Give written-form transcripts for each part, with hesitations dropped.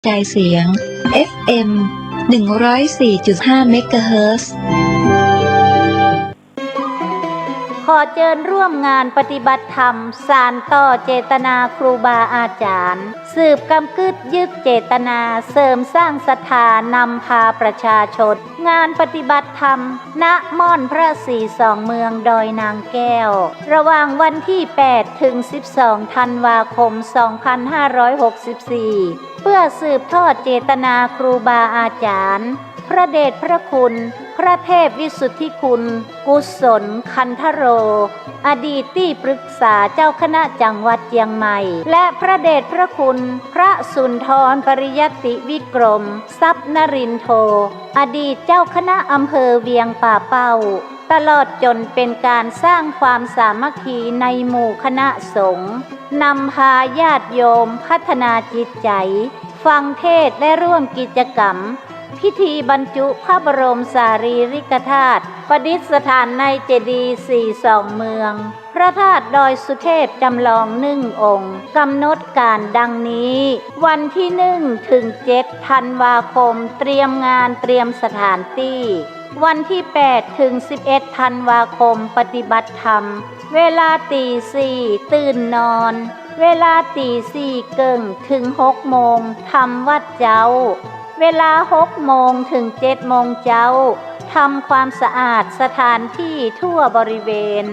กระจายเสียง FM 104.5 เมกะเฮิรตซ์ ขอเชิญร่วมงานปฏิบัติธรรมสานต่อเจตนาครูบาอาจารย์สืบกำกึดยึดเจตนาเสริมสร้างศรัทธานำพาประชาชนงานปฏิบัติธรรมณม่อนพระศรีสองเมืองดอยนางแก้วระหว่างวันที่8 ถึง 12 ธันวาคม 2564 เพื่อสืบทอดเจตนาครูบาอาจารย์พระเดชพระคุณพระเทพวิสุทธิคุณกุศลคันธโรอดีตที่ปรึกษาเจ้าคณะจังหวัดเชียงใหม่และพระเดชพระคุณพระสุนทรปริยัติวิกรมทรัพย์นรินโทอดีตเจ้าคณะอำเภอเวียงป่าเป้าตลอดจนเป็นการสร้างความสามัคคีในหมู่คณะสงฆ์นำพาญาติโยมพัฒนาจิตใจฟังเทศน์และร่วมกิจกรรมพิธีบรรจุพระบรมสารีริกธาตุประดิษฐานในเจดีย์42เมืองพระธาตุดอยสุเทพจำลอง1 องค์กำหนดการดังนี้วันที่1 ถึง 7 ธันวาคมเตรียมงานเตรียมสถานที่วันที่8 ถึง 11 ธันวาคมปฏิบัติธรรมเวลาตี 4ตื่นนอนเวลาตี 4 เกิ่งถึง 6 โมงทำวัดเจ้าเวลา 6 โมงถึง 7 โมงเช้าทำความสะอาดสถานที่ทั่วบริเวณ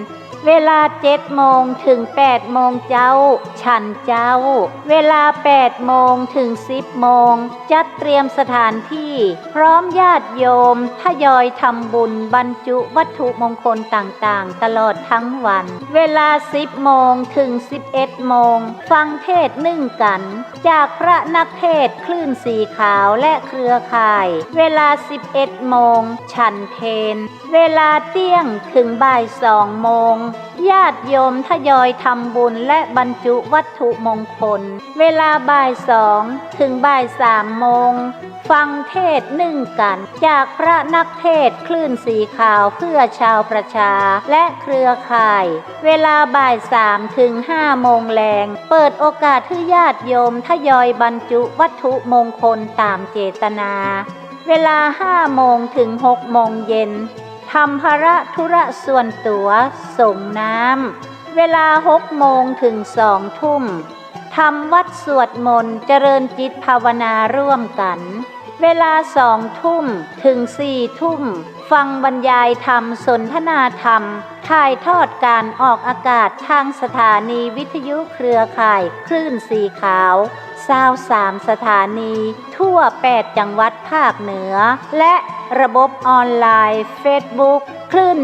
เวลา 7 โมงถึง 8 โมงเช้าฉันเจ้าเวลา 8 โมงถึง 10 โมงจัดเตรียมสถานที่พร้อมญาติโยมทยอยทำบุญบรรจุวัตถุมงคลต่างๆตลอดทั้งวันเวลา 10 โมงถึง 11 โมงฟังเทศน์นึ่งกันจากพระนักเทศน์คลื่นสีขาวและเครือข่ายเวลา 11 โมงฉันเพลเวลาเที่ยงถึงบ่าย 2 โมงญาติโยมทยอยทำบุญและบรรจุวัตถุมงคลเวลาบ่าย 2 ถึงบ่าย 3 โมงฟังเทศน์นึ่งกันจากพระนักเทศน์คลื่นสีขาวเพื่อชาวประชาและเครือข่ายเวลาบ่าย 3 ถึง 5 โมงแลงเปิดโอกาสให้ญาติโยมทยอยบรรจุวัตถุมงคลตามเจตนาเวลา 5 โมงถึง 6 โมงเย็นทำภาระธุระส่วนตัวส่งน้ำเวลา 6 โมงถึง 2 ทุ่มทำวัดสวดมนต์เจริญจิตภาวนาร่วมกันเวลา 2 ทุ่มถึง 4 ทุ่มฟังบรรยายธรรมสนทนาธรรมถ่ายทอดการออกอากาศทางสถานีวิทยุเครือข่ายคลื่นสีขาว23 สถานีทั่ว 8 จังหวัดภาคเหนือและระบบออนไลน์เฟซบุ๊กคลื่น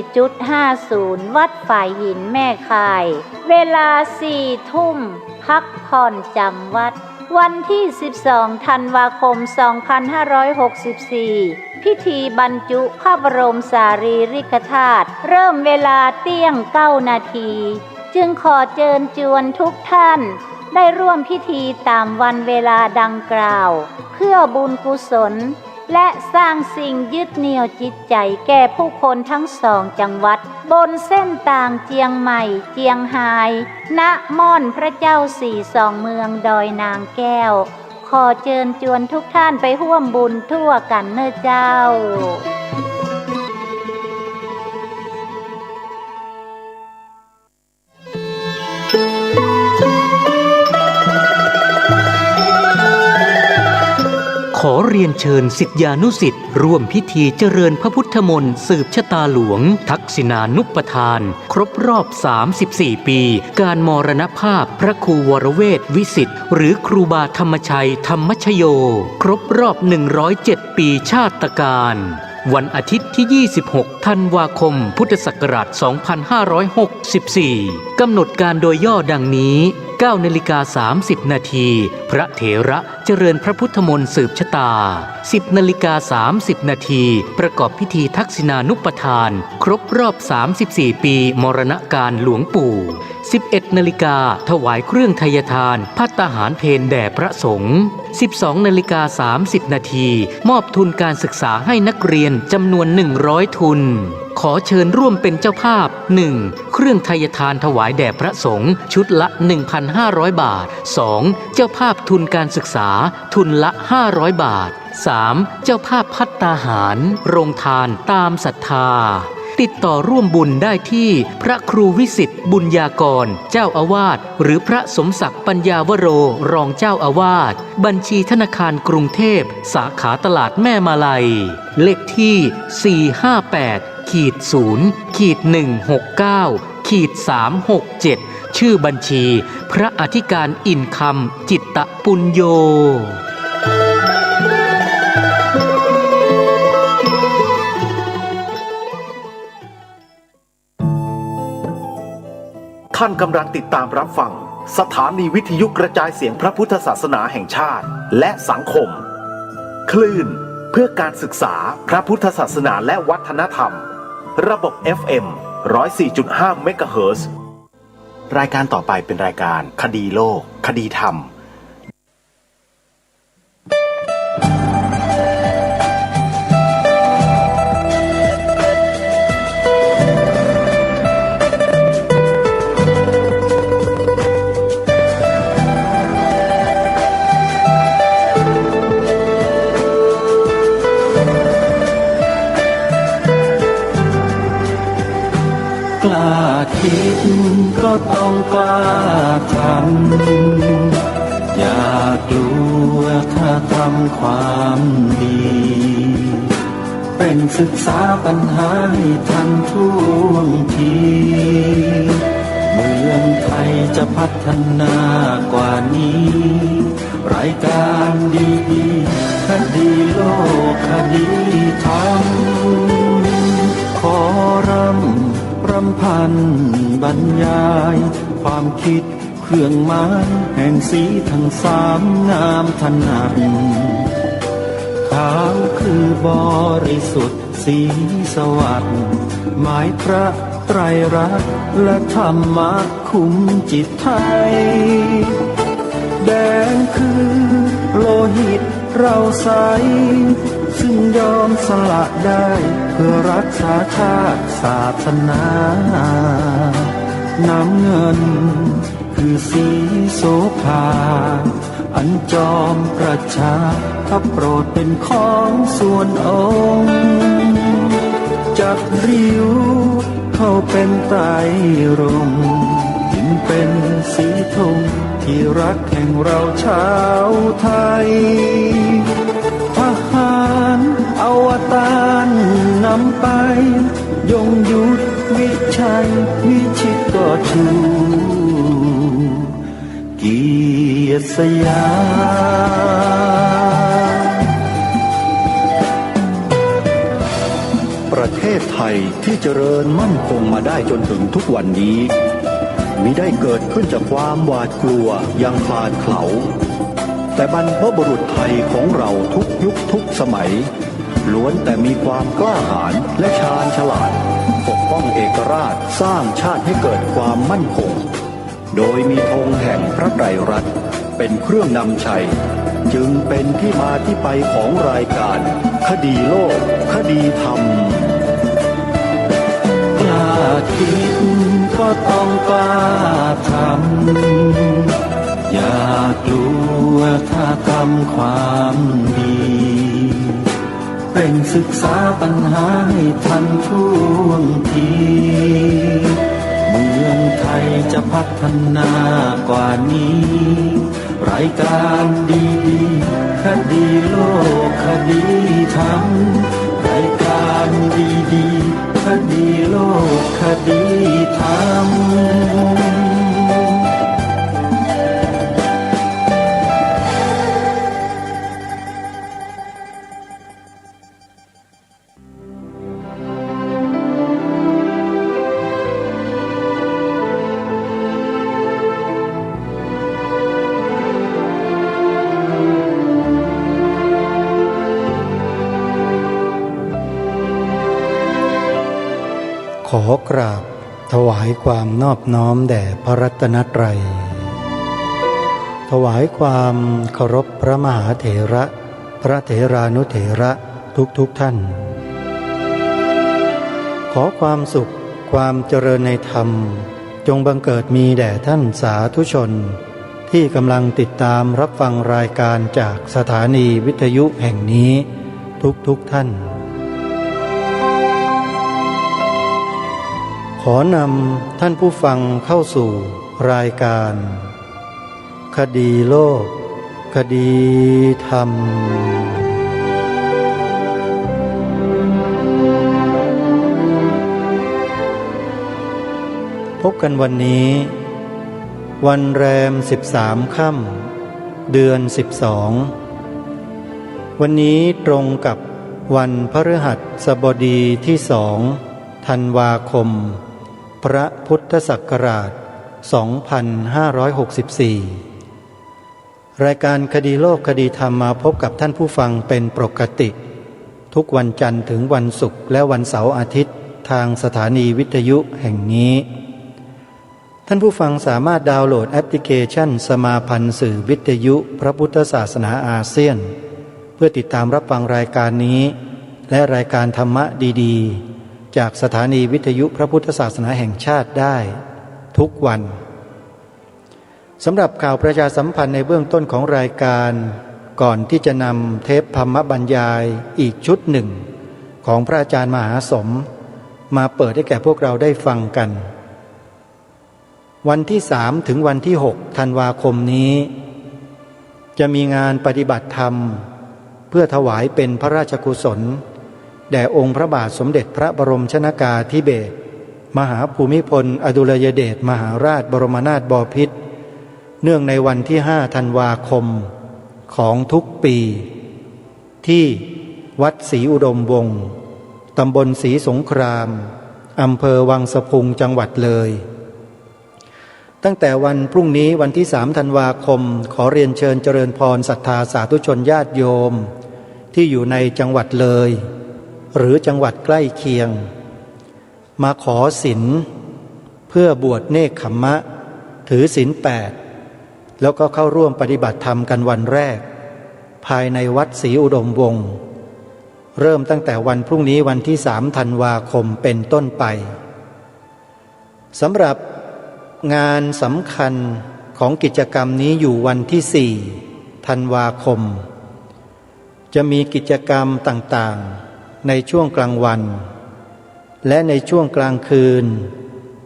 104.50 วัดฝ่ายหินแม่ข่ายเวลา 4 ทุ่มพักผ่อนจำวัดวันที่ 12 ธันวาคม 2564 พิธีบรรจุพระบรมสารีริกธาตุเริ่มเวลาเที่ยง 9 นาทีจึงขอเชิญชวนทุกท่านได้ร่วมพิธีตามวันเวลาดังกล่าวเพื่อบุญกุศลและสร้างสิ่งยึดเหนี่ยวจิตใจแก่ผู้คนทั้ง2 จังหวัดบนเส้นทางเจียงใหม่เจียงไฮ้ณม่อนพระเจ้า42เมืองดอยนางแก้วขอเชิญชวนทุกท่านไปร่วมบุญทั่วกันเน้อเจ้าขอเรียนเชิญศิษยานุศิษย์ร่วมพิธีเจริญพระพุทธมนต์สืบชะตาหลวงทักษิณานุปทานครบรอบ34 ปีการมรณภาพพระครูวรเวทวิสิทธิ์หรือครูบาธรรมชัยธรรมชโยครบรอบ107 ปีชาตการวันอาทิตย์ที่ 26 ธันวาคม พุทธศักราช 2564 กำหนดการโดยย่อดังนี้ 9:30 นาทีพระเถระเจริญพระพุทธมนต์สืบชะตา 10:30 นาทีประกอบพิธีทักษิณานุปทานครบรอบ34 ปีมรณกาลหลวงปู่ 11 นาฬิกาถวายเครื่องไทยทานภัตตาหารเพลแด่พระสงฆ์ 12:30 นาทีมอบทุนการศึกษาให้นักเรียนจำนวน100 ทุน ขอเชิญร่วมเป็นเจ้าภาพ 1. เครื่องไทยทานถวายแด่พระสงฆ์ชุดละ 1,500 บาท 2. เจ้าภาพทุนการศึกษาทุนละ500 บาท 3. เจ้าภาพภัตตาหารโรงทานตามศรัทธาติดต่อร่วมบุญได้ที่พระครูวิสิทธิ์บุญญากรเจ้าอาวาสหรือพระสมศักดิ์ปัญญาวโรรองเจ้าอาวาสบัญชีธนาคารกรุงเทพสาขาตลาดแม่มาลัยเลขที่ 458-0-169-367 ชื่อบัญชีพระอธิการอินคำจิตตปุญโยท่านกำลังติดตามรับฟังสถานีวิทยุกระจายเสียงพระพุทธศาสนาแห่งชาติและสังคมคลื่นเพื่อการศึกษาพระพุทธศาสนาและวัฒนธรรมระบบ FM 104.5 เมกะเฮิรตซ์รายการต่อไปเป็นรายการคดีโลกคดีธรรมกล้าคิดก็ต้องกล้าทำอย่ากลัวถ้าทำความดีเป็นศึกษาปัญหาให้ทันท่วงทีเมืองไทยจะพัฒนากว่านี้รายการดีๆคดีโลกคดีธรรมขอรำพันบรรยายความคิดเครื่องหมายแห่งสีทั้งสามงามถนัดขาวคือบริสุทธิ์สีสวัสดิ์หมายพระไตรรัตน์และธรรมะคุ้มจิตไทยแดงคือโลหิตเราใสซึ่งยอมสละได้เพื่อรักษาชาติศาสนาน้ำเงินคือสีโสภาอันจอมประชาถ้าโปรดเป็นของส่วนองค์จัดริ้วเข้าเป็นไตรรงค์จึงเป็นสีธงที่รักแห่งเราชาวไทยทหารอวตารนำไปยงยุทธวิชัยวิชิตก็ชูเกียรติสยามประเทศไทยที่เจริญมั่นคงมาได้จนถึงทุกวันนี้มิได้เกิดขึ้นจากความหวาดกลัวอย่างคลาดเขลาแต่บรรพบุรุษไทยของเราทุกยุคทุกสมัยล้วนแต่มีความกล้าหาญและชาญฉลาดปกป้องเอกราชสร้างชาติให้เกิดความมั่นคงโดยมีธงแห่งพระไตรรัตน์เป็นเครื่องนำชัยจึงเป็นที่มาที่ไปของรายการคดีโลกคดีธรรมกล้าคิดก็ต้องกล้าทำอย่ากลัวถ้าทำความดีเป็นศึกษาปัญหาให้ทันท่วงทีเมืองไทยจะพัฒนากว่านี้รายการดีๆคดีโลกคดีธรรมรายการดีๆคดีโลกคดีธรรมขอกราบถวายความนอบน้อมแด่พระรัตนตรัยถวายความเคารพพระมหาเถระพระเถรานุเถระทุกท่าน ขอความสุขความเจริญในธรรมจงบังเกิดมีแด่ท่านสาธุชนที่กำลังติดตามรับฟังรายการจากสถานีวิทยุแห่งนี้ทุกท่านขอนำท่านผู้ฟังเข้าสู่รายการคดีโลกคดีธรรมพบกันวันนี้วันแรม13 ค่ำเดือน12วันนี้ตรงกับวันพฤหัสบดีที่2 ธันวาคมพระพุทธศักราช 2564 รายการคดีโลกคดีธรรมมาพบกับท่านผู้ฟังเป็นปกติทุกวันจันทร์ถึงวันศุกร์และวันเสาร์อาทิตย์ทางสถานีวิทยุแห่งนี้ท่านผู้ฟังสามารถดาวน์โหลดแอปพลิเคชันสมาพันธ์สื่อวิทยุพระพุทธศาสนาอาเซียนเพื่อติดตามรับฟังรายการนี้และรายการธรรมะดีๆจากสถานีวิทยุพระพุทธศาสนาแห่งชาติได้ทุกวันสำหรับข่าวประชาสัมพันธ์ในเบื้องต้นของรายการก่อนที่จะนำเทปธรรมบรรยายอีกชุดหนึ่งของพระอาจารย์มหาสมมาเปิดให้แก่พวกเราได้ฟังกันวันที่3ถึงวันที่6ธันวาคมนี้จะมีงานปฏิบัติธรรมเพื่อถวายเป็นพระราชกุศลแด่องค์พระบาทสมเด็จพระบรมชนกาธิเบศรมหาภูมิพลอดุลยเดชมหาราชบรมนาถบพิตรเนื่องในวันที่5ธันวาคมของทุกปีที่วัดศรีอุดมวงศ์ตำบลศรีสงครามอำเภอวังสะพุงจังหวัดเลยตั้งแต่วันพรุ่งนี้วันที่3ธันวาคมขอเรียนเชิญเจริญพรศรัทธาสาธุชนญาติโยมที่อยู่ในจังหวัดเลยหรือจังหวัดใกล้เคียงมาขอศีลเพื่อบวชเนกขัมมะถือศีล8แล้วก็เข้าร่วมปฏิบัติธรรมกันวันแรกภายในวัดศรีอุดมวงศ์เริ่มตั้งแต่วันพรุ่งนี้วันที่3ธันวาคมเป็นต้นไปสำหรับงานสำคัญของกิจกรรมนี้อยู่วันที่4ธันวาคมจะมีกิจกรรมต่างๆในช่วงกลางวันและในช่วงกลางคืน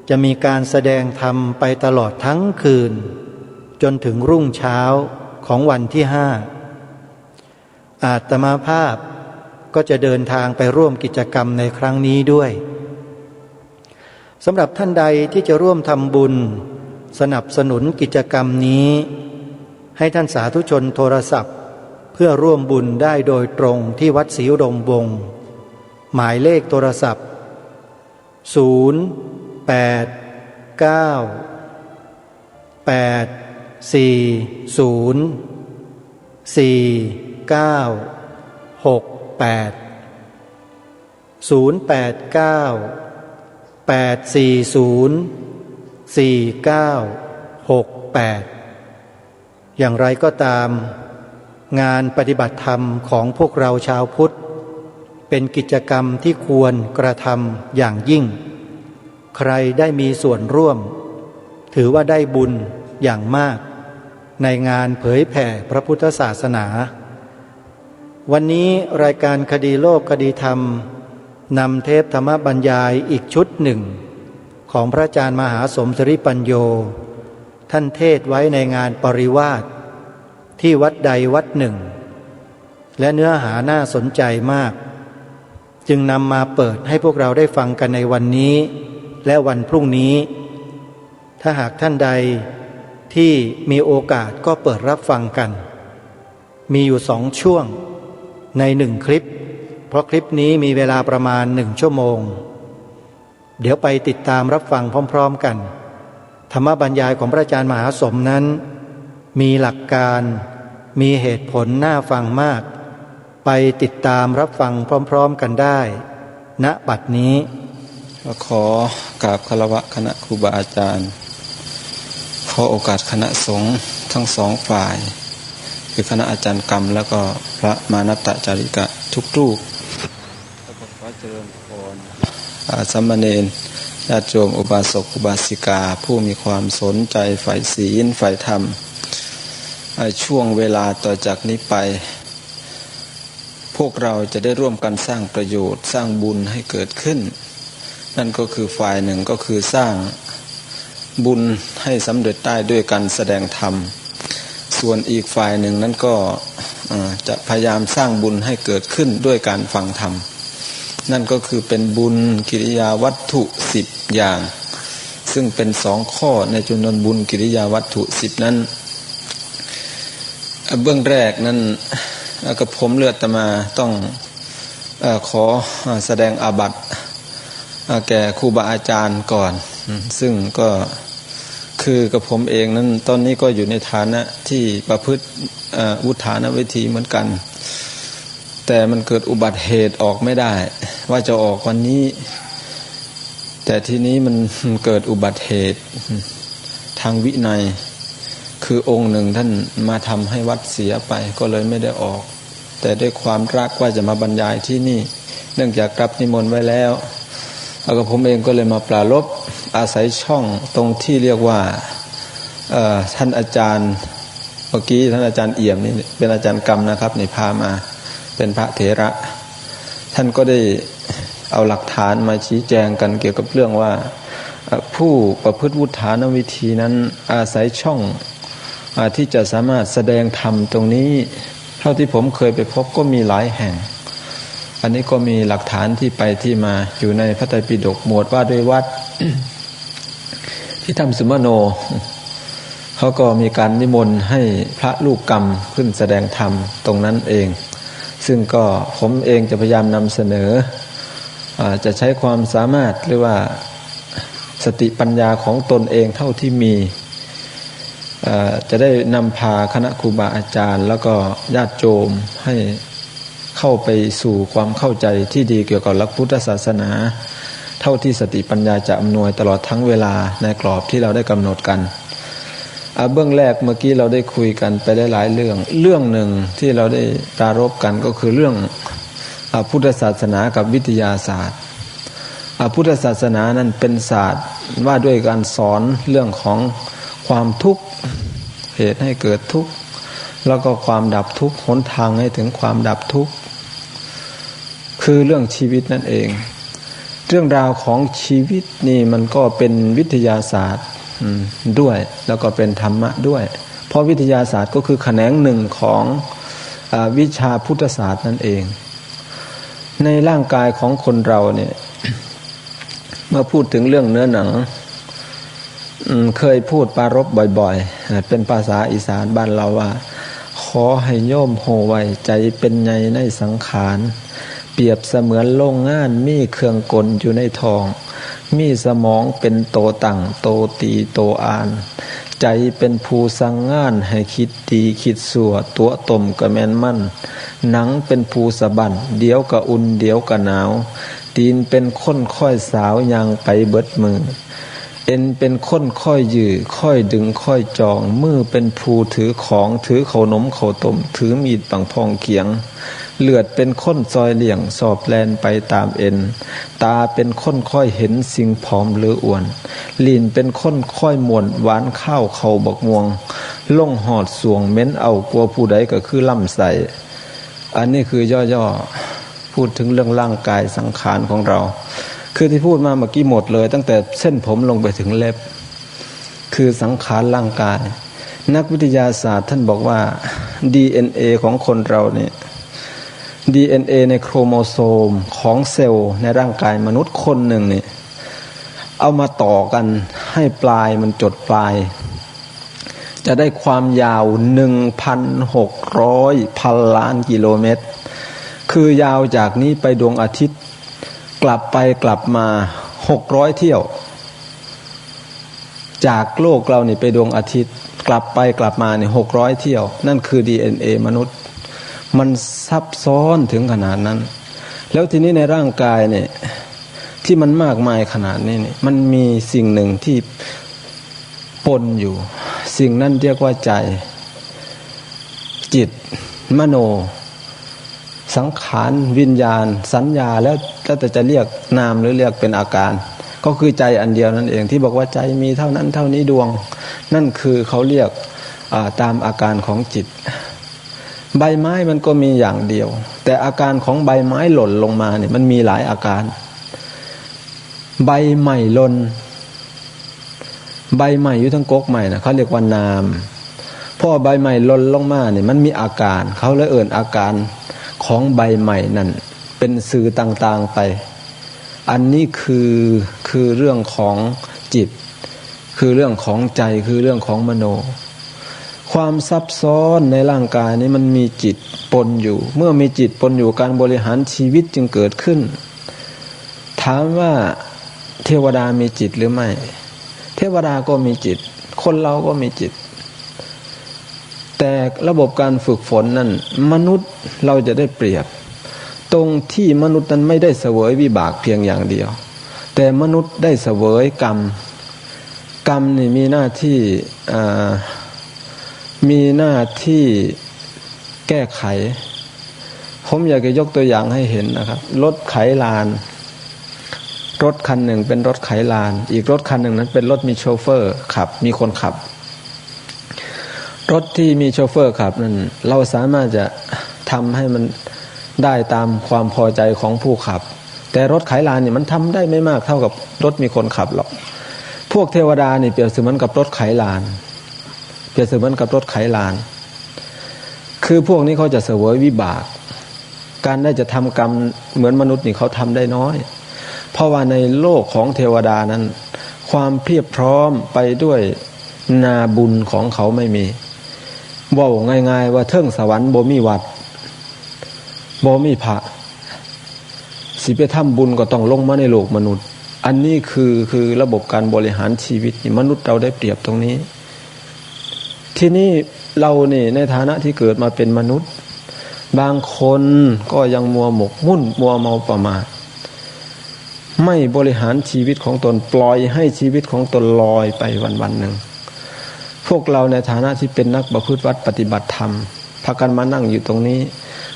จะมีการแสดงธรรมไปตลอดทั้งคืนจนถึงรุ่งเช้าของวันที่5อาตมาภาพก็จะเดินทางไปร่วมกิจกรรมในครั้งนี้ด้วยสำหรับท่านใดที่จะร่วมทำบุญสนับสนุนกิจกรรมนี้ให้ท่านสาธุชนโทรศัพท์เพื่อร่วมบุญได้โดยตรงที่วัดศรีอุดมวงศ์หมายเลขโทรศัพท์อย่างไรก็ตามงานปฏิบัติธรรมของพวกเราชาวพุทธเป็นกิจกรรมที่ควรกระทำอย่างยิ่งใครได้มีส่วนร่วมถือว่าได้บุญอย่างมากในงานเผยแผ่พระพุทธศาสนาวันนี้รายการคดีโลกคดีธรรมนำเทปธรรมบรรยายอีกชุดหนึ่งของพระอาจารย์มหาสมศิริปัญโยท่านเทศไว้ในงานปริวาสที่วัดใดวัดหนึ่งและเนื้อหาน่าสนใจมากจึงนำมาเปิดให้พวกเราได้ฟังกันในวันนี้และวันพรุ่งนี้ถ้าหากท่านใดที่มีโอกาสก็เปิดรับฟังกันมีอยู่2 ช่วงใน1 คลิปเพราะคลิปนี้มีเวลาประมาณ1 ชั่วโมงเดี๋ยวไปติดตามรับฟังพร้อมๆกันธรรมบรรยายของพระอาจารย์มหาสมนั้นมีหลักการมีเหตุผลน่าฟังมากไปติดตามรับฟังพร้อมๆกันได้ณ บัดนี้ขอกราบคารวะคณะครูบาอาจารย์ขอโอกาสคณะสงฆ์ทั้ง2 ฝ่ายคือคณะอาจารย์กรรมแล้วก็พระมานัตตจาริกะทุกรูปแล้วก็ขอเจริญพร สามเณรญาติโยมอุบาสกอุบาสิกาผู้มีความสนใจใฝ่ศีลใฝ่ธรรมช่วงเวลาต่อจากนี้ไปพวกเราจะได้ร่วมกันสร้างประโยชน์สร้างบุญให้เกิดขึ้นนั่นก็คือฝ่ายหนึ่งก็คือสร้างบุญให้สำเร็จได้ด้วยการแสดงธรรมส่วนอีกฝ่ายหนึ่งนั้นก็จะพยายามสร้างบุญให้เกิดขึ้นด้วยการฟังธรรมนั่นก็คือเป็นบุญกิริยาวัตถุ10อย่างซึ่งเป็น2ข้อในจำนวนบุญกิริยาวัตถุ10นั้นเบื้องแรกนั้นกับผมเลือดตมาต้องขอแสดงอาบัติแก่ครูบาอาจารย์ก่อนซึ่งก็คือกับผมเองนั้นตอนนี้ก็อยู่ในฐานะที่ประพฤติอุทานวิธีเหมือนกันแต่มันเกิดอุบัติเหตุออกไม่ได้ว่าจะออกวันนี้แต่ทีนี้มันเกิดอุบัติเหตุทางวินัยคือองค์หนึ่งท่านมาทำให้วัดเสียไปก็เลยไม่ได้ออกแต่ด้วยความรักว่าจะมาบรรยายที่นี่เนื่องจากรับนิมนต์ไว้แล้วแล้วก็ผมเองก็เลยมาปรารภอาศัยช่องตรงที่เรียกว่าท่านอาจารย์เมื่อกี้ท่านอาจารย์เอี่ยมนี่เป็นอาจารย์กรรมนะครับนี่พามาเป็นพระเถระท่านก็ได้เอาหลักฐานมาชี้แจงกันเกี่ยวกับเรื่องว่าผู้ประพฤติวุฒานวิธีนั้นอาศัยช่องที่จะสามารถแสดงธรรมตรงนี้เท่าที่ผมเคยไปพบก็มีหลายแห่งอันนี้ก็มีหลักฐานที่ไปที่มาอยู่ในพระไตรปิฎกหมวดว่าด้วยวัด ที่ทำสุมโนเขาก็มีการนิมนต์ให้พระลูกกรรมขึ้นแสดงธรรมตรงนั้นเองซึ่งก็ผมเองจะพยายามนำเสนอจะใช้ความสามารถหรือว่าสติปัญญาของตนเองเท่าที่มีจะได้นำพาคณะครูบาอาจารย์แล้วก็ญาติโยมให้เข้าไปสู่ความเข้าใจที่ดีเกี่ยวกับหลักพุทธศาสนาเท่าที่สติปัญญาจะอำนวยตลอดทั้งเวลาในกรอบที่เราได้กำหนดกันเบื้องแรกเมื่อกี้เราได้คุยกันไปได้หลายเรื่องหนึ่งที่เราได้ปรารภกันก็คือเรื่องพุทธศาสนากับวิทยาศาสตร์พุทธศาสนานั้นเป็นศาสตร์ว่าด้วยการสอนเรื่องของความทุกข์เหตุให้เกิดทุกข์แล้วก็ความดับทุกข์หนทางให้ถึงความดับทุกข์คือเรื่องชีวิตนั่นเองเรื่องราวของชีวิตนี่มันก็เป็นวิทยาศาสตร์ด้วยแล้วก็เป็นธรรมะด้วยเพราะวิทยาศาสตร์ก็คือแขนงหนึ่งของวิชาพุทธศาสตร์นั่นเองในร่างกายของคนเราเนี่ย เมื่อพูดถึงเรื่องเนื้อหนังเคยพูดปรารภบ่อยๆเป็นภาษาอีสานบ้านเราว่าขอให้โยมโหไว้ใจเป็นใยในสังขารเปรียบเสมือนโรงงานมีเครื่องกลอยู่ในท้องมีสมองเป็นโตตั้งโตตีโตอ่านใจเป็นผู้สั่งงานให้คิดดีคิดสั่วตัวต้มก็แม่นมั่นหนังเป็นผู้สะบั้นเดี๋ยวก็อุ่นเดี๋ยวก็หนาวตีนเป็นค้นค่อยสาวยางไปเบิดมือเอ็นเป็นค้นค่อยยื้อค่อยดึงค่อยจองมือเป็นผู้ถือของถือขนมข้าวต้มถือมีดปังพองเขียงเลือดเป็นค้นซอยเลี่ยงสอบแลนไปตามเอ็นตาเป็นค้นค่อยเห็นสิ่งผอมหรืออ้วนลิ้นเป็นค้นค่อยม่วนหวานข้าวเขาบักม่วงล่งหอดสวงเม้นเอากลัวผู้ใดก็คือล่ำใสอันนี้คือย่อๆพูดถึงเรื่องร่างกายสังขารของเราคือที่พูดมาเมื่อกี้หมดเลยตั้งแต่เส้นผมลงไปถึงเล็บคือสังขารร่างกายนักวิทยาศาสตร์ท่านบอกว่า DNA ของคนเราเนี่ย DNA ในโครโมโซมของเซลล์ในร่างกายมนุษย์คนหนึ่งเนี่ยเอามาต่อกันให้ปลายมันจดปลายจะได้ความยาว 1,600 พันล้านกิโลเมตรคือยาวจากนี้ไปดวงอาทิตย์กลับไปกลับมา600เที่ยวจากโลกเรานี่ไปดวงอาทิตย์กลับไปกลับมาเนี่ย600เที่ยวนั่นคือ DNA มนุษย์มันซับซ้อนถึงขนาดนั้นแล้วทีนี้ในร่างกายเนี่ยที่มันมากมายขนาดนี้เนี่ยมันมีสิ่งหนึ่งที่ปนอยู่สิ่งนั้นเรียกว่าใจจิตมโน สังขารวิญญาณสัญญาแล้วแต่จะเรียกนามหรือเรียกเป็นอาการก็คือใจอันเดียวนั่นเองที่บอกว่าใจมีเท่านั้นเท่านี้ดวงนั่นคือเขาเรียกตามอาการของจิตใบไม้มันก็มีอย่างเดียวแต่อาการของใบไม้หล่นลงมาเนี่ยมันมีหลายอาการใบใหม่หล่นใบใหม่อยู่ทั้งก๊กใหม่นะเขาเรียกว่านามพอใบใหม่หล่นลงมาเนี่ยมันมีอาการเขาเลยเอ่ยอาการของใบใหม่นั่นเป็นสื่อต่างๆไปอันนี้คือเรื่องของจิตคือเรื่องของใจคือเรื่องของมโนความซับซ้อนในร่างกายนี้มันมีจิตปนอยู่เมื่อมีจิตปนอยู่การบริหารชีวิตจึงเกิดขึ้นถามว่าเทวดามีจิตหรือไม่เทวดาก็มีจิตคนเราก็มีจิตแต่ระบบการฝึกฝนนั้นมนุษย์เราจะได้เปรียบตรงที่มนุษย์นั้นไม่ได้เสวยวิบากเพียงอย่างเดียวแต่มนุษย์ได้เสวยกรรมนี่มีหน้าที่แก้ไขผมอยากจะยกตัวอย่างให้เห็นนะครับรถไขลานรถคันหนึ่งเป็นรถไขลานอีกรถคันหนึ่งนั้นเป็นรถมีโชเฟอร์ขับมีคนขับรถที่มีโชเฟอร์ขับนั้นเราสามารถจะทำให้มันได้ตามความพอใจของผู้ขับแต่รถไขลานนี่มันทำได้ไม่มากเท่ากับรถมีคนขับหรอกพวกเทวดานี่เปรียบเสมือนกับรถไขลานเปรียบเสมือนกับรถไขลานคือพวกนี้เขาจะเสวยวิบากการได้จะทำกรรมเหมือนมนุษย์นี่เขาทำได้น้อยเพราะว่าในโลกของเทวดานั้นความเพียบพร้อมไปด้วยนาบุญของเขาไม่มีว่าง่ายๆว่าเทิงสวรรค์บ่มีวัดบ่มีพระสิไปทำบุญก็ต้องลงมาในโลกมนุษย์อันนี้คือระบบการบริหารชีวิตมนุษย์เราได้เปรียบตรงนี้ที่นี่เรานี่ในฐานะที่เกิดมาเป็นมนุษย์บางคนก็ยังมัวหมกมุ่นมัวเมาประมาทไม่บริหารชีวิตของตนปล่อยให้ชีวิตของตนลอยไปวันๆหนึ่งพวกเราในฐานะที่เป็นนักประพฤติวัดปฏิบัติธรรมพากันมานั่งอยู่ตรงนี้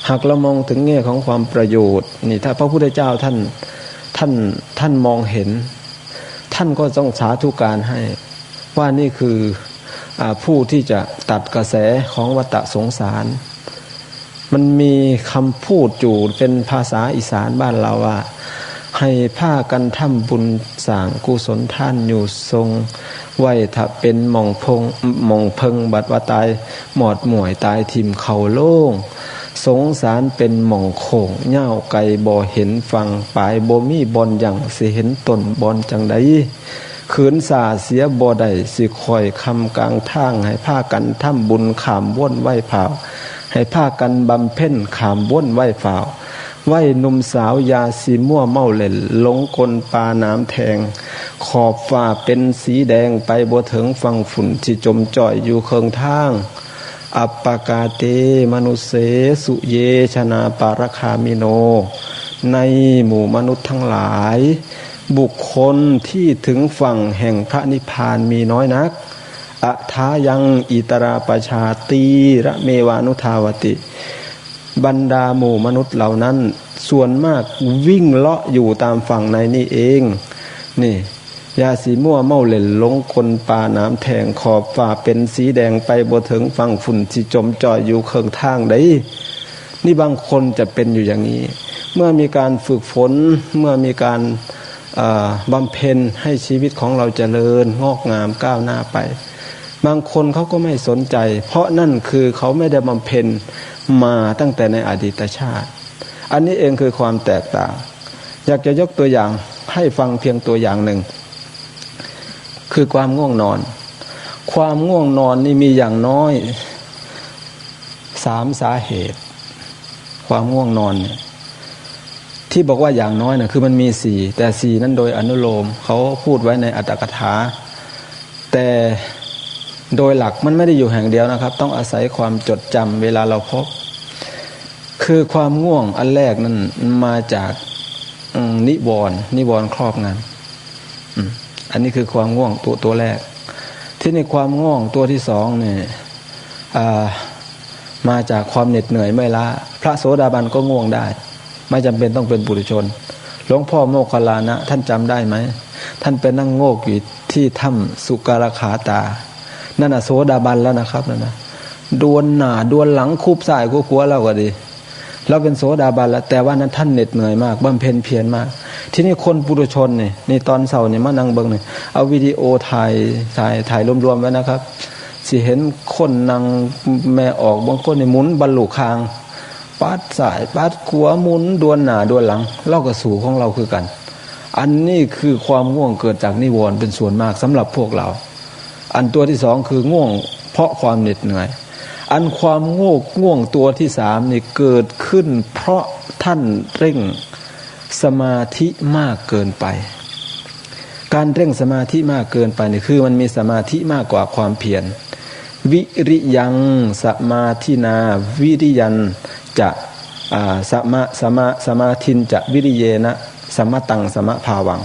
หากเรามองถึงแง่ของความประโยชน์นี่ถ้าพระพุทธเจ้าท่านมองเห็นท่านก็ต้องสาธุการให้ว่านี่คือผู้ที่จะตัดกระแสของวัฏสงสารมันมีคำพูดอยู่เป็นภาษาอีสานบ้านเราว่าให้ผ้ากันทำบุญสร้างกุศลท่านอยู่ทรงไว้ถ้าเป็นหม่องเพิงบัดว่าตายหมอดหมวยตายทิมเขาโล่งสงสารเป็นหม่องโข่งเหย้าไก่บ่เห็นฟังปลายบ่มีบอนอย่างสิเห็นตนบอนจังใดขืนสาเสียบ่ได้สิคอยคำกลางทางให้ผ้ากันทำบุญขามว่นไหว้เผาให้ผ้ากันบำเพ็ญขามว่นไหว้เผาไหว้หนุ่มสาวยาสีมั่วเมาเล่นหลงกลปลาน้ำแทงขอบฟ้าเป็นสีแดงไปบ่ถึงฟังฝุ่นที่จมจ่อยอยู่เคิงทางอัปปกาเตมนุเสสุเยชนาปารคามิโนในหมู่มนุษย์ทั้งหลายบุคคลที่ถึงฝั่งแห่งพระนิพพานมีน้อยนักอะทายังอิตราปชาตีระเมวานุทาวติบรรดาหมู่มนุษย์เหล่านั้นส่วนมากวิ่งเลาะอยู่ตามฝั่งในนี่เองนี่ยาสีมั่วเมาเล่นหลงคนปลาน้ำแทงขอบฟ้าเป็นสีแดงไปบ่ถึงฝั่งฝุ่นที่จมจ่อยอยู่เคิงทางใดนี่บางคนจะเป็นอยู่อย่างนี้เมื่อมีการฝึกฝนเมื่อมีการบำเพ็ญให้ชีวิตของเราเจริญงอกงามก้าวหน้าไปบางคนเขาก็ไม่สนใจเพราะนั่นคือเขาไม่ได้บำเพ็ญมาตั้งแต่ในอดีตชาติอันนี้เองคือความแตกต่างอยากจะยกตัวอย่างให้ฟังเพียงตัวอย่างหนึ่งคือความง่วงนอนความง่วงนอนนี่มีอย่างน้อย3 สาเหตุความง่วงนอนเนี่ยที่บอกว่าอย่างน้อยนะคือมันมี4แต่4นั้นโดยอนุโลมเขาพูดไว้ในอัตถกถาแต่โดยหลักมันไม่ได้อยู่แห่งเดียวนะครับต้องอาศัยความจดจำเวลาเราพบคือความง่วงอันแรกนั้นมาจากนิวรณ์ครอบงำอันนี้คือความง่วงตัวแรกที่ในความง่วงตัวที่2เนี่ย มาจากความเหน็ดเหนื่อยเมื่อยล้าพระโสดาบันก็ง่วงได้ไม่จำเป็นต้องเป็นปุถุชนหลวงพ่อโมคคัลลานะท่านจำได้ไหมท่านไปนั่งโงกอยู่ที่ถ้ำสุการขาตานั่นน่ะโสดาบันแล้วนะครับนั่นนะดวลหน้าดวลหลังคูบสายคูบขวาเราก็ดีเราเป็นโสดาบันแล้วแต่ว่านั้นท่านเหน็ดเหนื่อยมากบำเพ็ญเพียรมากที่นี่คนปุถุชนนี่ในตอนเช้านี่มานั่งเบิ่งนี่เอาวิดีโอถ่ายรวมๆไว้นะครับสิเห็นคนนั่งแม่ออกบางคนนี่หมุนบรรลุคางปัดสายปัดขวาหมุนดวลหน้าดวลหลังเราก็สู่ของเราคือกันอันนี้คือความง่วงเกิดจากนิวรณ์เป็นส่วนมากสำหรับพวกเราอันตัวที่สองคือง่วงเพราะความเหน็ดเหนื่อยอันความง่วงตัวที่สามนี่เกิดขึ้นเพราะท่านเร่งสมาธิมากเกินไปการเร่งสมาธิมากเกินไปนี่คือมันมีสมาธิมากกว่าความเพียรวิริยังสมาธินาวิริยันจะสมาธินจะวิริเยนะสมตังสมภาวัง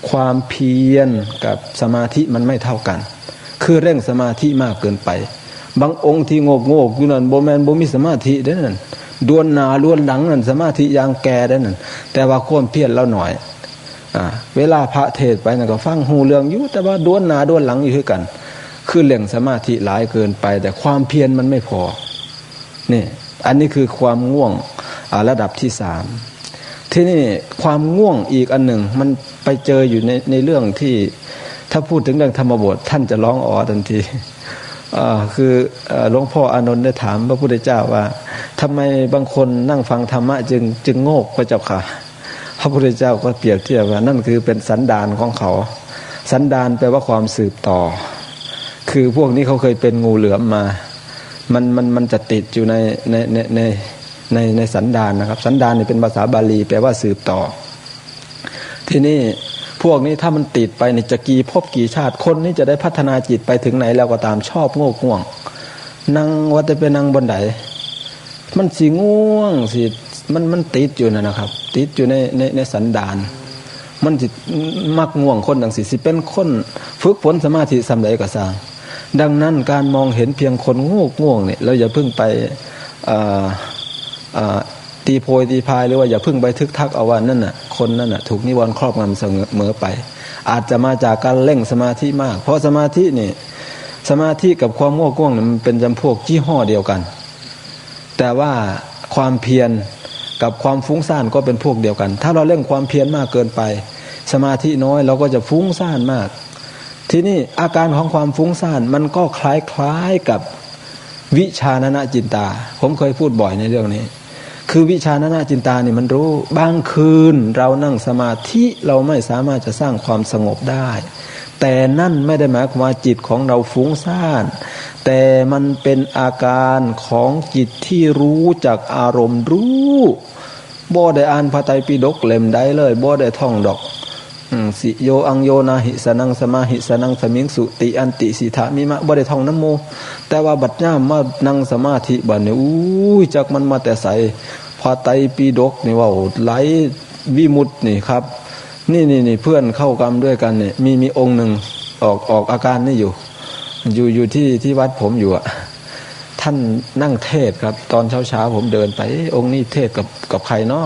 ความเพียรกับสมาธิมันไม่เท่ากันคือเร่งสมาธิมากเกินไปบางองค์ที่โงกอยู่นั่นบ่แม่นบ่มีสมาธิเด้นั่นดวนหน้าดวนหลังนั่นสมาธิอย่างแก่เด้นั่นแต่ว่าความเพียรเราหน่อยเวลาพระเทศไปนั่นก็ฟังหูเรื่องอยู่แต่ว่าดวนหน้าดวนหลังอยู่คือกันคือเร่งสมาธิหลายเกินไปแต่ความเพียรมันไม่พอนี่อันนี้คือความง่วงระดับที่สามที่นี่ความง่วงอีกอันหนึ่งมันไปเจออยู่ในเรื่องที่ถ้าพูดถึงเรื่องธรรมบทท่านจะร้องอ๋อทันทีคือหลวงพ่ออานนท์ได้ถามพระพุทธเจ้าว่าทำไมบางคนนั่งฟังธรรมะจึงโงกพระเจ้าค่ะพระพุทธเจ้าก็เปรียบเทียบว่านั่นคือเป็นสันดานของเขาสันดานแปลว่าความสืบต่อคือพวกนี้เขาเคยเป็นงูเหลือมมามันจะติดอยู่ในสันดานนะครับสันดานนี่เป็นภาษาบาลีแปลว่าสืบต่อที่นี่พวกนี้ถ้ามันติดไปในจะกี่ภพกี่ชาติคนนี้จะได้พัฒนาจิตไปถึงไหนแล้วก็ตามชอบง่วงนั่งว่าจะไปนั่งบนไหนมันสิง่วงสิมันติดอยู่นะครับติดอยู่ในสันดานมันสิมักง่วงคนดังสิเป็นคนฝึกฝนสมาธิสำใดก็สร้างดังนั้นการมองเห็นเพียงคนง่วงเนี่ยเราอย่าเพิ่งไปตีโพยตีพายหรือว่าอย่าเพิ่งไปทึกทักเอาว่านั่นน่ะคนนั่นน่ะถูกนิวรณ์ครอบงำเสมอไปอาจจะมาจากการเร่งสมาธิมากเพราะสมาธินี่สมาธิกับความง่วงเนี่ยมันเป็นจำพวกยี่ห้อเดียวกันแต่ว่าความเพียรกับความฟุ้งซ่านก็เป็นพวกเดียวกันถ้าเราเร่งความเพียรมากเกินไปสมาธิน้อยเราก็จะฟุ้งซ่านมากทีนี้อาการของความฟุ้งซ่านมันก็คล้ายๆกับวิชานนจินตาผมเคยพูดบ่อยในเรื่องนี้คือวิชานนจินตานี่มันรู้บางคืนเรานั่งสมาธิเราไม่สามารถจะสร้างความสงบได้แต่นั่นไม่ได้หมายความว่าจิตของเราฟุ้งซ่านแต่มันเป็นอาการของจิตที่รู้จากอารมณ์รู้บ่ได้อ่านพระไตรปิฎกเล่มใดเลยบ่ได้ท่องดอกสิโยอังโยนาหิสนังสมาหิสนังสมิงสุติอันติสิทามิมะบ่ได้ท่องนะโมแต่ว่าบัดย่ามมานั่งสมาธิบัดนี้จักมันมาแต่ใสพระไตรปิฎกนี่ว่าไหลวิมุตตินี่ครับนี่เพื่อนเข้ากรรมด้วยกันเนี่ยมีองค์หนึ่งออกอาการนี่อยู่ที่วัดผมอยู่อะท่านนั่งเทศครับตอนเช้าผมเดินไปองค์นี้เทศกับใครเนาะ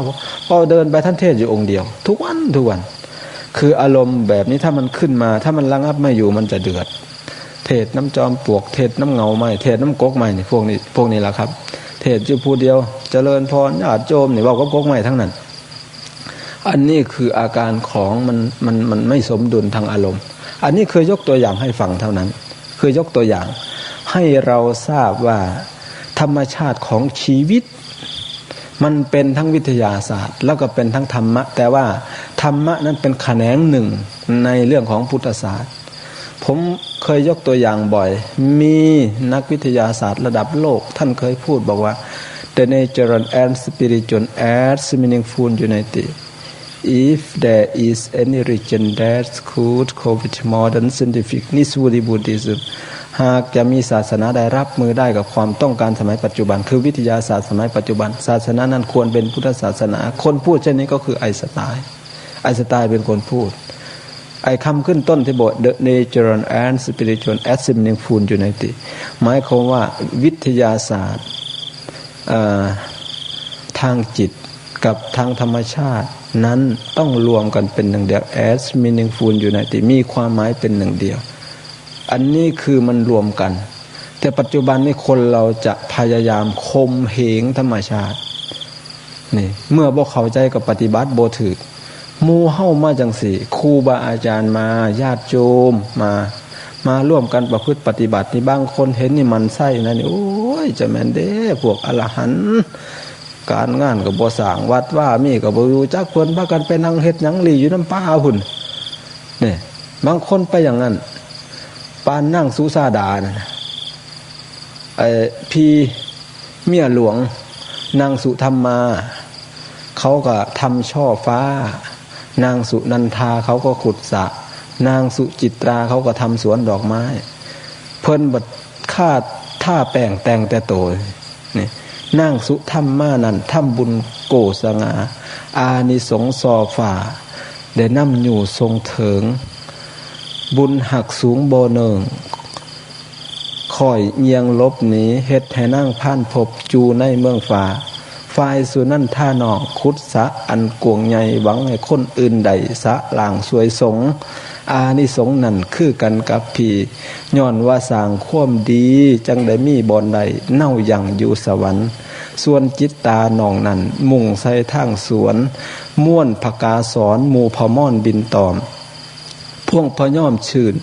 พอเดินไปท่านเทศอยู่องค์เดียวทุกวันคืออารมณ์แบบนี้ถ้ามันขึ้นมาถ้ามันระงับไม่อยู่มันจะเดือดเทศน้ำจอมปลวกเทศน้ำเงาไม้เทศน้ำก๊กไม้นี่พวกนี้แหละครับเทศอยู่ผู้เดียวเจริญพรญาติโยมนี่ว่าก็ก๊กไม้ทั้งนั้นอันนี้คืออาการของมันไม่สมดุลทางอารมณ์อันนี้เคยยกตัวอย่างให้ฟังเท่านั้นเคยยกตัวอย่างให้เราทราบว่าธรรมชาติของชีวิตมันเป็นทั้งวิทยาศาสตร์แล้วก็เป็นทั้งธรรมะแต่ว่าธรรมะนั้นเป็นแขนงหนึ่งในเรื่องของพุทธศาสตร์ผมเคยยกตัวอย่างบ่อยมีนักวิทยาศาสตร์ระดับโลกท่านเคยพูดบอกว่า the natural and spiritual as meaningful unity if there is any religion that could cope with modern scientific needs Buddhismหากจะมีศาสนาใดรับมือได้กับความต้องการสมัยปัจจุบันคือวิทยาศาสตร์สมัยปัจจุบันศาสนานั้นควรเป็นพุทธศาสนาคนพูดเช่นนี้ก็คือไอน์สไตน์เป็นคนพูดไอคำขึ้นต้นที่บท the natural and spiritual as meaningful unity หมายความว่าวิทยาศาสตร์ ทางจิตกับทางธรรมชาตินั้นต้องรวมกันเป็นหนึ่งเดียว as meaningful unity มีความหมายเป็นหนึ่งเดียวอันนี้คือมันรวมกันแต่ปัจจุบันนี้คนเราจะพยายามข่มเหงธรรมชาตินี่เมื่อบ่เข้าใจกับปฏิบัติบ่ถูกหมู่เฮามาจังสี่ครูบาอาจารย์มาญาติโยมมาร่วมกันประพฤติปฏิบัตินี่บางคนเห็นนี่มันไส้นะนี่โอ้ยจะแม่นเด้พวกอรหันต์การงานก็บ่สร้างวัดว่ามีก็บ่รู้จักเพิ่นพากันไปนั่งเฮ็ดหยังหลีอยู่น้ำป่าพุ่นนี่บางคนไปอย่างนั้นปานนั่งสุสาดานะพี่เมียหลวงนางสุธรรมาเขาก็ทำช่อฟ้านางสุนันทาเขาก็ขุดสระนางสุจิตราเขาก็ทำสวนดอกไม้เพิ่นบัดคาดท่าแป้งแต่งแต่โตนี่นางสุธรรมานั่นทำบุญโกสงาอานิสงส์ซอฝ่าได้นำอยู่ทรงเถิงบุญหักสูงโบเนิงคอยเอียงลบหนีเฮ็ดให้นั่งผ่านพบจูในเมืองฟ้าฝ่ายสุนั่นท่านองคุดสะอันกวงใหญ่หวังให้คนอื่นใดสะล่างสวยสงอานิสงส์นั่นคือกันกับพี่ย้อนว่าสร้างความดีจังได้มีบ่อนใดเน่าอย่างอยู่สวรรค์ส่วนจิตตาหนองนั่นมุ่งใส่ทางสวนม่วนผกาสอนหมู่พม่อนบินตอมพ่วงพย่อมชื่น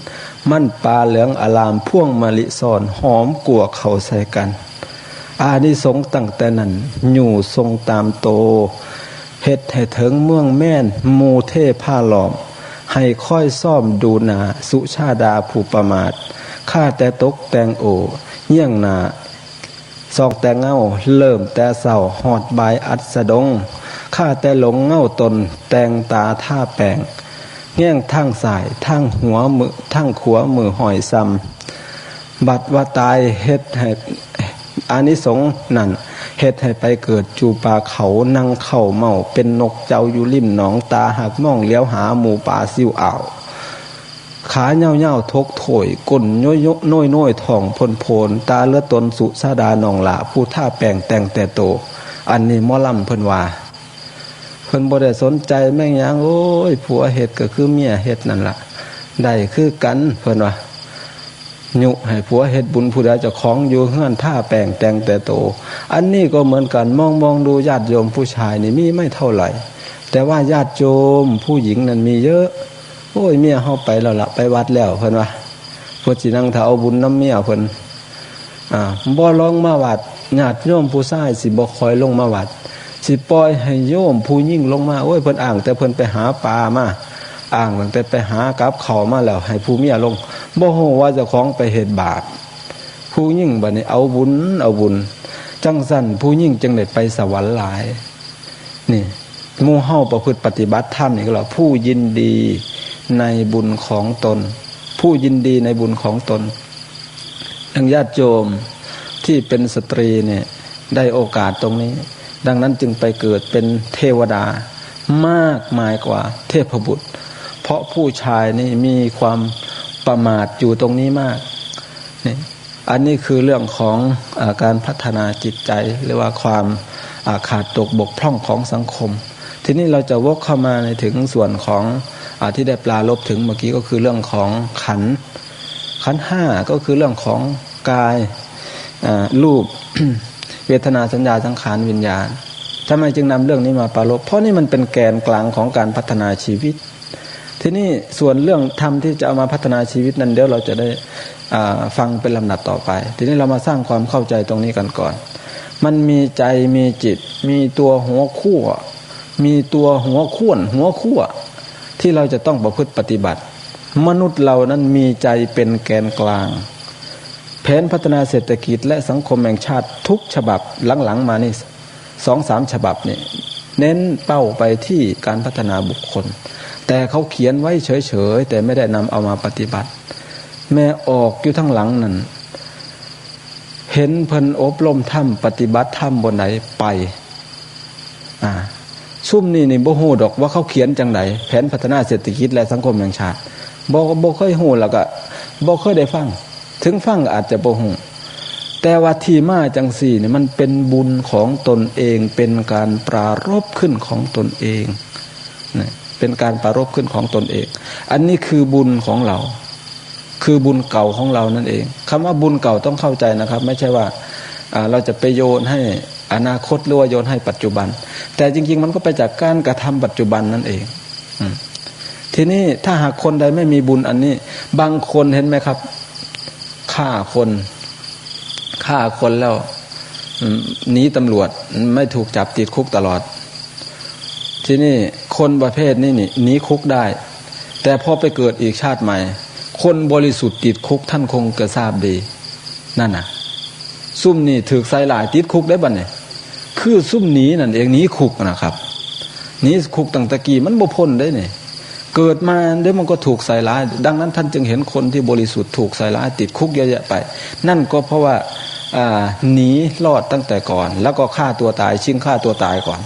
มั่นปลาเหลืองอลามพ่วงมะลิสอนหอมกัวเข้าใส่กันอานิสงส์ตั้งแต่นั้นอยู่ทรงตามโตเฮ็ดให้ถึงเมืองแม่นหมู่เทพาหลอมให้ค่อยซ่อมดูหนาสุชาดาผู้ประมาทข้าแต่ตกแต่งโอเยี่ยงหนาซอกแต่เงาเริ่มแต่เศร้าหอดบายอัสดงข้าแต่หลงเงาตนแต่งตาท่าแปลงแง่งทั้งสายทั้งหัวมือทั้งขัวมือหอยซ้ำบัดว่าตายเฮ็ดให้อานิสงส์นั่นเฮ็ดให้ไปเกิดจูปาเขานั่งเข่าเมาเป็นนกเจ้าอยู่ริมหนองตาหักมองเลี้ยวหาหมูป่าซิวอ่าวขาเหี่ยวๆทกโถยก้นน้อยท้องพลตาเลือดตนสุสาดาหนองละผู้ท่าแปลงแต่งแต่โตอันนี้หมอลำเพิ่นว่าเพิ่นบ่ได้สนใจแม่งหยังโอ้ยผัวเฮ็ดก็คือเมียเฮ็ดนั่นล่ะได้คือกันเพิ่นว่ายุให้ผัวเฮ็ดบุญผู้ใดเจ้าของอยู่เฮือนท่าแปลงแต่งแต่โตอันนี้ก็เหมือนกันมองดูญาติโยมผู้ชายนี่มีไม่เท่าไหร่แต่ว่าญาติโยมผู้หญิงนั้นมีเยอะโอ้ยเมียเฮาไปแล้วล่ะไปวัดแล้วเพิ่นว่าเพิ่นสินั่งถ้าเอาบุญน้ำเมียเพิ่นบ่ลงมาวัดญาติโยมผู้ชายสิบ่คอยลงมาวัดสิปล่อยให้โยมผู้หญิงลงมาโอ้ยเพิ่นอ้างแต่เพิ่นไปหาปลามาอ้างตั้งแต่ไปหากับเขามาแล้วให้ผู้เมียลงบ่ฮู้ว่าเจ้าของไปเฮ็ดบาปผู้หญิงบัดนี้เอาบุญจังซั่นผู้หญิงจึงได้ไปสวรรค์หลายนี่หมู่เฮาประพฤติปฏิบัติธรรมนี่ก็ล่ะผู้ยินดีในบุญของตนผู้ยินดีในบุญของตนดังญาติโยมที่เป็นสตรีเนี่ยได้โอกาสตรงนี้ดังนั้นจึงไปเกิดเป็นเทวดามากมายกว่าเทพบุตรเพราะผู้ชายนี่มีความประมาทอยู่ตรงนี้มากนี่อันนี้คือเรื่องของการพัฒนาจิตใจหรือว่าความขาดตกบกพร่องของสังคมทีนี้เราจะวกเข้ามาในถึงส่วนของที่ได้ปลารภถึงเมื่อกี้ก็คือเรื่องของขันธ์ห้าก็คือเรื่องของกายรูป เวทนาสัญญาสังขารวิญญาณทำไมจึงนำเรื่องนี้มาปรารภเพราะนี่มันเป็นแกนกลางของการพัฒนาชีวิตทีนี้ส่วนเรื่องธรรมที่จะเอามาพัฒนาชีวิตนั้นเดี๋ยวเราจะได้ฟังเป็นลำดับต่อไปทีนี้เรามาสร้างความเข้าใจตรงนี้กันก่อนมันมีใจมีจิตมีตัวหัวขั้วมีตัวหัวข้วนหัวขั้วที่เราจะต้องประพฤติปฏิบัติมนุษย์เรานั้นมีใจเป็นแกนกลางแผนพัฒนาเศรษฐกิจและสังคมแห่งชาติทุกฉบับหลังๆมานี่ 2-3 ฉบับนี่เน้นเป้าไปที่การพัฒนาบุคคลแต่เขาเขียนไว้เฉยๆแต่ไม่ได้นำเอามาปฏิบัติแม่ออกอยู่ทั้งหลังนั่นเห็นเพิ่นอบรมธรรมปฏิบัติธรรมบนไหนไปซุ่มนี่บ่ฮู้ดอกว่าเขาเขียนจังไดแผนพัฒนาเศรษฐกิจและสังคมแห่งชาติบ่เคยฮู้แล้วก็บ่เคยได้ฟังถึงฟังอาจจะบ่ฮู้ แต่ว่าที่มาจังสี่เนี่ยมันเป็นบุญของตนเองเป็นการปรารภขึ้นของตนเองนะเป็นการปรารภขึ้นของตนเองอันนี้คือบุญของเราคือบุญเก่าของเรานั่นเองคำว่าบุญเก่าต้องเข้าใจนะครับไม่ใช่ว่าเราจะไปโยนให้อนาคตหรือว่าโยนให้ปัจจุบันแต่จริงๆมันก็ไปจากการกระทำปัจจุบันนั่นเองทีนี้ถ้าหากคนใดไม่มีบุญอันนี้บางคนเห็นไหมครับฆ่าคนแล้วหนีตำรวจไม่ถูกจับติดคุกตลอดทีนี้คนประเภทนี้นี่หนีคุกได้แต่พอไปเกิดอีกชาติใหม่คนบริสุทธิ์ติดคุกท่านคงจะทราบดีนั่นน่ะซุ่มนี่ถูกใส่หลายติดคุกได้บัดเนี่ยคือซุ่มหนีนั่นเองหนีคุกนะครับหนีคุกตั้งแต่กี้มันบ่พ้นได้เนี่ยเกิดมาเดี๋ยวมันก็ถูกใส่ร้ายดังนั้นท่านจึงเห็นคนที่บริสุทธิ์ถูกใส่ร้ายติดคุกเยอะแยะไปนั่นก็เพราะว่าหนีรอดตั้งแต่ก่อนแล้วก็ฆ่าตัวตายชิงฆ่าตัวตายก่อน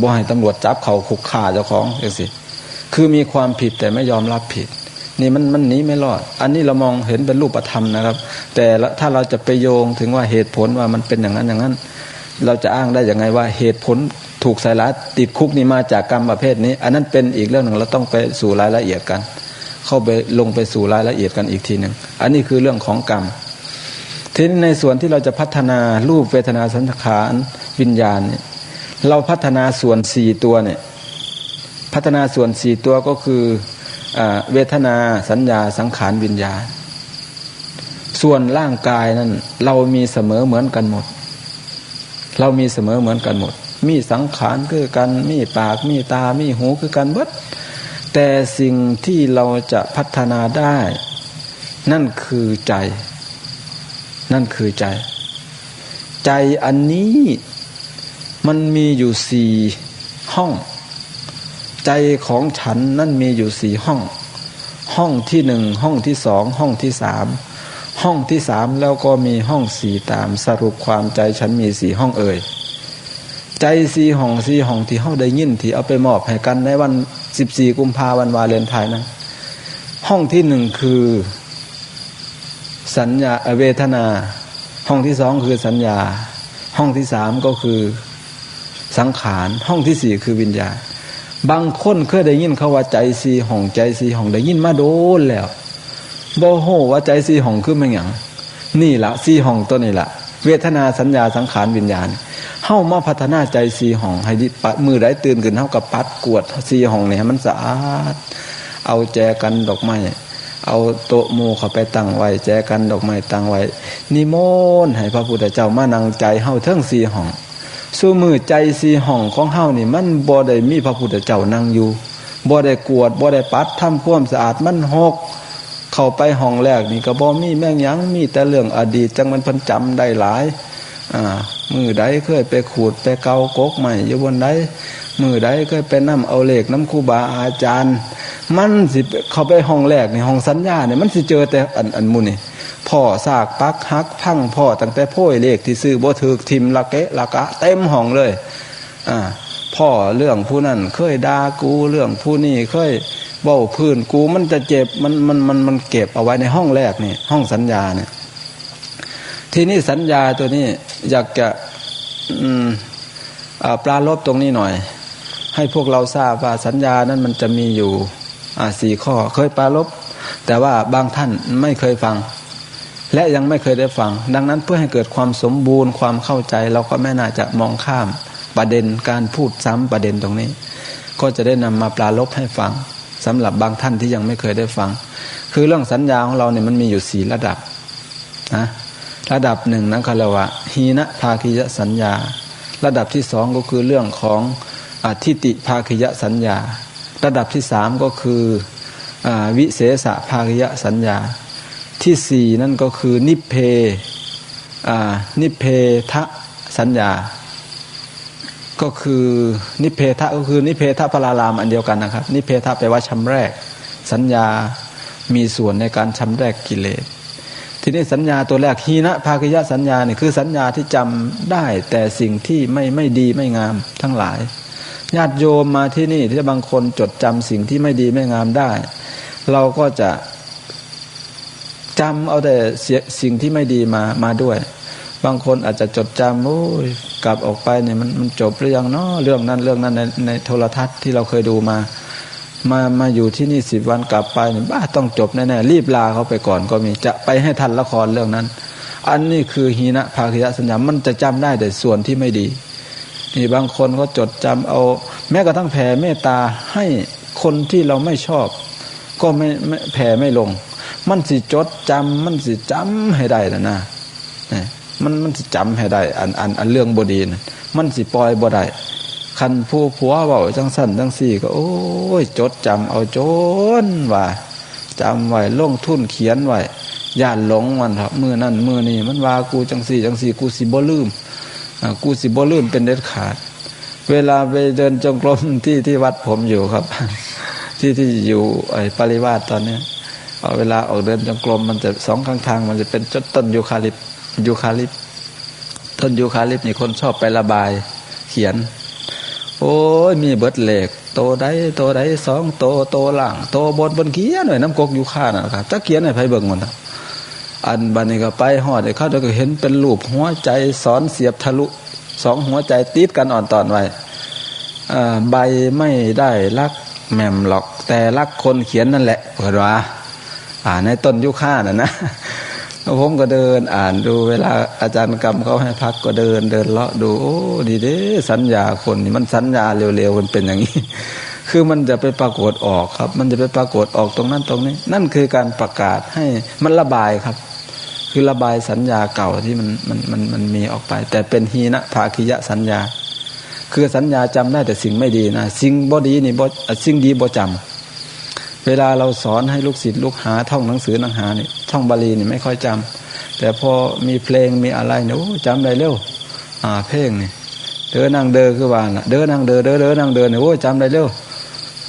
บ่ให้ตำรวจจับเขาคุกฆ่าเจ้าของจังซี่คือมีความผิดแต่ไม่ยอมรับผิดนี่มันหนีไม่รอดอันนี้เรามองเห็นเป็นรูปธรรมนะครับแต่ถ้าเราจะไปโยงถึงว่าเหตุผลว่ามันเป็นอย่างนั้นอย่างนั้นเราจะอ้างได้อย่างไงว่าเหตุผลถูกใส่ร้ายติดคุกนี่มาจากกรรมประเภทนี้อันนั้นเป็นอีกเรื่องหนึ่งเราต้องไปสู่รายละเอียดกันเข้าไปลงไปสู่รายละเอียดกันอีกทีหนึ่งอันนี้คือเรื่องของกรรมทีนี้ในส่วนที่เราจะพัฒนารูปเวทนาสัญญาวิญญาณเนี่ยเราพัฒนาส่วน4ตัวเนี่ยพัฒนาส่วน4ตัวก็คือเวทนาสัญญาสังขารวิญญาณส่วนร่างกายนั้นเรามีเสมอเหมือนกันหมดเรามีเสมอเหมือนกันหมดมีสังขารคือกันมีปากมีตามีหูคือกันเบิดแต่สิ่งที่เราจะพัฒนาได้นั่นคือใจนั่นคือใจใจอันนี้มันมีอยู่4ห้องใจของฉันนั่นมีอยู่4ห้องห้องที่1ห้องที่2ห้องที่3ห้องที่3แล้วก็มีห้อง4ตามสรุปความใจฉันมี4ห้องใจ4ห้องที่เฮาได้ยินที่เอาไปมอบให้กันในวัน14กุมภาพันธ์วาเลนไทน์นั้นห้องที่1คือสัญญาเวทนาห้องที่2คือสัญญาห้องที่3ก็คือสังขารห้องที่4คือวิญญาณบางคนเคยได้ยินเขาว่าใจ4ห้องใจ4ห้องได้ยินมาโดนแล้วบ่ฮู้ว่าใจ4ห้องคือมันหยังนี่ล่ะ4ห้องตัวนี้ล่ะเวทนาสัญญาสังขารวิญญาณเฮามาพัฒนาใจ4ห้องให้มือใดตื่นขึ้นเฮาก็ปัดกวด4ห้องนี่ให้มันสะอาดเอาแจกันดอกไม้เอาโต๊ะหมู่เข้าไปตั้งไว้แจกันดอกไม้ตั้งไว้นิมนต์ให้พระพุทธเจ้ามานั่งใจเฮาเทิง4ห้องสู่มือใจ4ห้องของเฮานี่มันบ่ได้มีพระพุทธเจ้านั่งอยู่บ่ได้กวดบ่ได้ปัดทำความสะอาดมันหกเข้าไปห้องแรกนี่ก็บ่มีแม่งหยังมีแต่เรื่องอดีตจังมันเพิ่นจำได้หลายมือใดเคยไปขูดไปเกากกใหม่อยู่บนใดมือใดเคยไปนํเอาเลขน้ำครูบาอาจารย์มันสิเข้าไปห้องแรกในห้องสัญญาเนี่ยมันสิเจอแต่อันมุนี่พ่อซากปักหักพังพ่อตั้งแต่โพยเลขที่ซื้อบ่ถูกทิมละเกะละกะเต็มห้องเลยพ่อเรื่องผู้นั้นเคยด่ากูเรื่องผู้นี้เคยเว้าพื้นกูมันจะเจ็บมันเก็บเอาไว้ในห้องแรกนี่ห้องสัญญาเนี่ยทีนี้สัญญาตัวนี้อยากจะปรารภตรงนี้หน่อยให้พวกเราทราบว่าสัญญานั้นมันจะมีอยู่4ข้อเคยปรารภแต่ว่าบางท่านไม่เคยฟังและยังไม่เคยได้ฟังดังนั้นเพื่อให้เกิดความสมบูรณ์ความเข้าใจเราก็ไม่น่าจะมองข้ามประเด็นการพูดซ้ำประเด็นตรงนี้ก็จะได้นำมาปรารภให้ฟังสำหรับบางท่านที่ยังไม่เคยได้ฟังคือเรื่องสัญญาของเราเนี่ยมันมีอยู่4ระดับนะระดับ1นั้นเขาเรียกว่าหีนะภาคียสัญญาระดับที่2ก็คือเรื่องของทิฏฐิภาคียสัญญาระดับที่3ก็คือวิเศษภาคียสัญญาที่4นั่นก็คือนิพเพทะสัญญาก็คือนิพเพทะก็คือนิพเพทะพลารามอันเดียวกันนะครับนิพเพทะแปลว่าชำแรกสัญญามีส่วนในการชำแรกกิเลสทีนี้สัญญาตัวแรกหีนะภาคียสัญญาเนี่ยคือสัญญาที่จำได้แต่สิ่งที่ไม่ดีไม่งามทั้งหลายญาติโยมมาที่นี่ที่บางคนจดจำสิ่งที่ไม่ดีไม่งามได้เราก็จะจำเอาแต่สิ่งที่ไม่ดีมาด้วย บางคนอาจจะจดจำโอ้ยกลับออกไปเนี่ยมันจบหรือยังเนาะเรื่องนั้นในโทรทัศน์ที่เราเคยดูมาอยู่ที่นี่10 วันกลับไปเนี่ยบ้าต้องจบแน่ๆรีบลาเขาไปก่อนก็มีจะไปให้ทันละครเรื่องนั้นอันนี้คือหีนะภาคิยสัญญามันจะจำได้แต่ส่วนที่ไม่ดีนี่บางคนก็จดจำเอาแม้กระทั่งแผ่เมตตาให้คนที่เราไม่ชอบก็ไม่แผ่ไม่ลงมันสิจดจำมันสิจำให้ได้นะมันสิจำให้ได้อันเรื่องบดีนะมันสิปล่อยบ่ได้คันผู้ผัวเว้าจังสั่นจังสี่ก็โอ้ยจดจำเอาจนว่าจำไว้ลงทุนเขียนไว้ย่านหลงมันครับมือนั่นมือนี่มันว่ากูจังสี่กูสิบ่ลืมกูสิบ่ลืมเป็นเด็ดขาดเวลาไปเดินจงกรมที่วัดผมอยู่ครับ ที่อยู่ปริวาสตอนนี้เวลาออกเดินจงกรมมันจะสองข้างทางมันจะเป็นต้นยูคาลิปต้นยูคาลิปนี่คนชอบไประบายเขียนโอ้ยมีเบิดเหล็กโตได้2โตล่างโตบนเขียนหน่อยน้ำกกยูคานะครับถ้าเขียนให้ไผเบิ่งหมดอันบัดนี้ก็ไปฮอดเขาก็เห็นเป็นรูปหัวใจสอนเสียบทะลุ2หัวใจติดกันอ่อนตอนไว้ใบไม่ได้รักแม่มหรอกแต่รักคนเขียนนั่นแหละเปิดว่าในต้นยุค่านะผมก็เดินอ่านดูเวลาอาจารย์กรรมเขาให้พักก็เดินเลาะดูโอ้ดีเด้สัญญาคนนี่มันสัญญาเร็วๆมันเป็นอย่างนี้คือมันจะไปปรากฏออกครับมันจะไปปรากฏออกตรงนั้นตรงนี้นั่นคือการประกาศให้มันระบายครับคือระบายสัญญาเก่าที่มันมีออกไปแต่เป็นหีนะภาคิยสัญญาคือสัญญาจำได้แต่สิ่งไม่ดีนะสิ่งบ่ดีนี่สิ่งดีบ่จำเวลาเราสอนให้ลูกศิษย์ลูกหาท่องหนังสือหนังหานี่ท่องบาลีนี่ไม่ค่อยจำแต่พอมีเพลงมีอะไรเนี่ยจำได้เร็วเพลงนี่เดินนั่งเดินคือว่าน่ะเดินนั่งเดินนั่งเดินเนี่ยจำได้เร็ว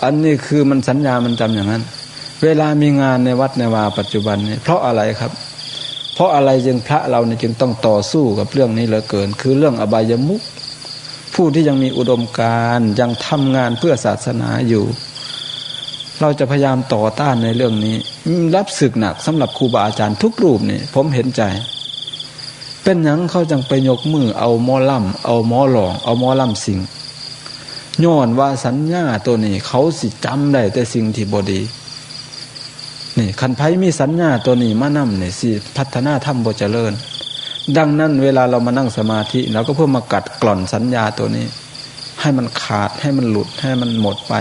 อันนี้คือมันสัญญามันจำอย่างนั้นเวลามีงานในวัดในวาปัจจุบันนี่เพราะอะไรครับเพราะอะไรจึงพระเราเนี่ยจึงต้องต่อสู้กับเรื่องนี้เหลือเกินคือเรื่องอบายมุขผู้ที่ยังมีอุดมการณ์ยังทำงานเพื่อศาสนาอยู่เราจะพยายามต่อต้านในเรื่องนี้รับศึกหนักสำหรับครูบาอาจารย์ทุกรูปนี่ผมเห็นใจเป็นหยังเขาจังไปยกมือเอาหมอลำเอาหมอหลองเอาหมอลำสิงย้อนว่าสัญญาตัวนี้เขาสิจำได้แต่สิ่งที่บ่ดีนี่คันไผมีสัญญาตัวนี้มานำเนี่ยสิพัฒนาธรรมบ่เจริญดังนั้นเวลาเรามานั่งสมาธิเราก็เพื่อมากัดกร่อนสัญญาตัวนี้ให้มันขาดให้มันหลุดให้มันหมดไป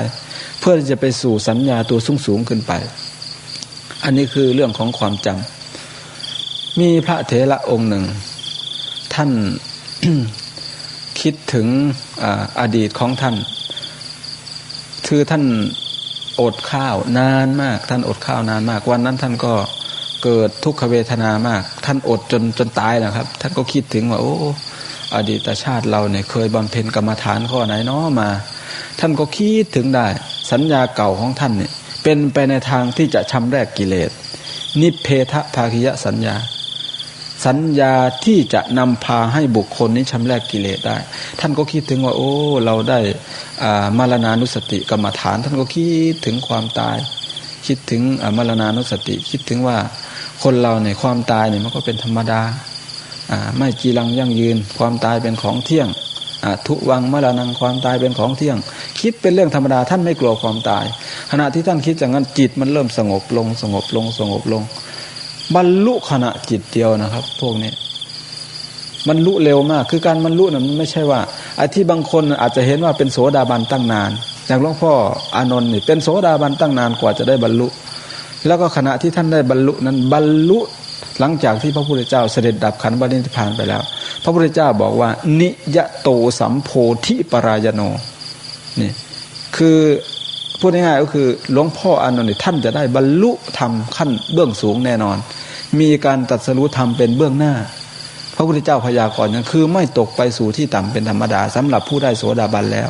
เพื่อจะไปสู่สัญญาตัวสูงขึ้นไปอันนี้คือเรื่องของความจำมีพระเถระองค์หนึ่งท่าน คิดถึงอดีตของท่านคือท่านอดข้าวนานมากท่านอดข้าวนานมากวันนั้นท่านก็เกิดทุกขเวทนามากท่านอดจนตายนะครับท่านก็คิดถึงว่าโอ้อดีตชาติเราเนี่ยเคยบำเพ็ญกรรมฐานข้อไหนเนาะมาท่านก็คิดถึงได้สัญญาเก่าของท่านเนี่ยเป็นไปในทางที่จะชำแรกกิเลสนิเพทภาคิยสัญญาสัญญาที่จะนำพาให้บุคคลนี้ชำแรกกิเลสได้ท่านก็คิดถึงว่าโอ้เราได้มรณานุสติกรรมฐานท่านก็คิดถึงความตายคิดถึงมรณานุสติคิดถึงว่าคนเราเนี่ยความตายเนี่ยมันก็เป็นธรรมดาไม่จีรังยั่งยืนความตายเป็นของเที่ยงทุวังมรณังความตายเป็นของเที่ยงคิดเป็นเรื่องธรรมดาท่านไม่กลัวความตายขณะที่ท่านคิดอย่างนั้นจิตมันเริ่มสงบลงบรรลุขณะจิตเดียวนะครับพวกนี้บรรลุเร็วมากคือการบรรลุนั้นมันไม่ใช่ว่าไอ้ที่บางคนอาจจะเห็นว่าเป็นโสดาบันตั้งนานอย่างหลวงพ่ออานนท์นี่เป็นโสดาบันตั้งนานกว่าจะได้บรรลุแล้วก็ขณะที่ท่านได้บรรลุนั้นบรรลุหลังจากที่พระพุทธเจ้าเสด็จดับขันธ์ปรินิพพานไปแล้วพระพุทธเจ้าบอกว่านิยโตสัมโพธิปรายโนนี่คือพูดง่ายๆก็คือหลวงพ่ออานนท์ท่านจะได้บรรลุธรรมขั้นเบื้องสูงแน่นอนมีการตรัสรู้ธรรมเป็นเบื้องหน้าพระพุทธเจ้าพยากรณ์นั้นคือไม่ตกไปสู่ที่ต่ำเป็นธรรมดาสำหรับผู้ได้โสดาบันแล้ว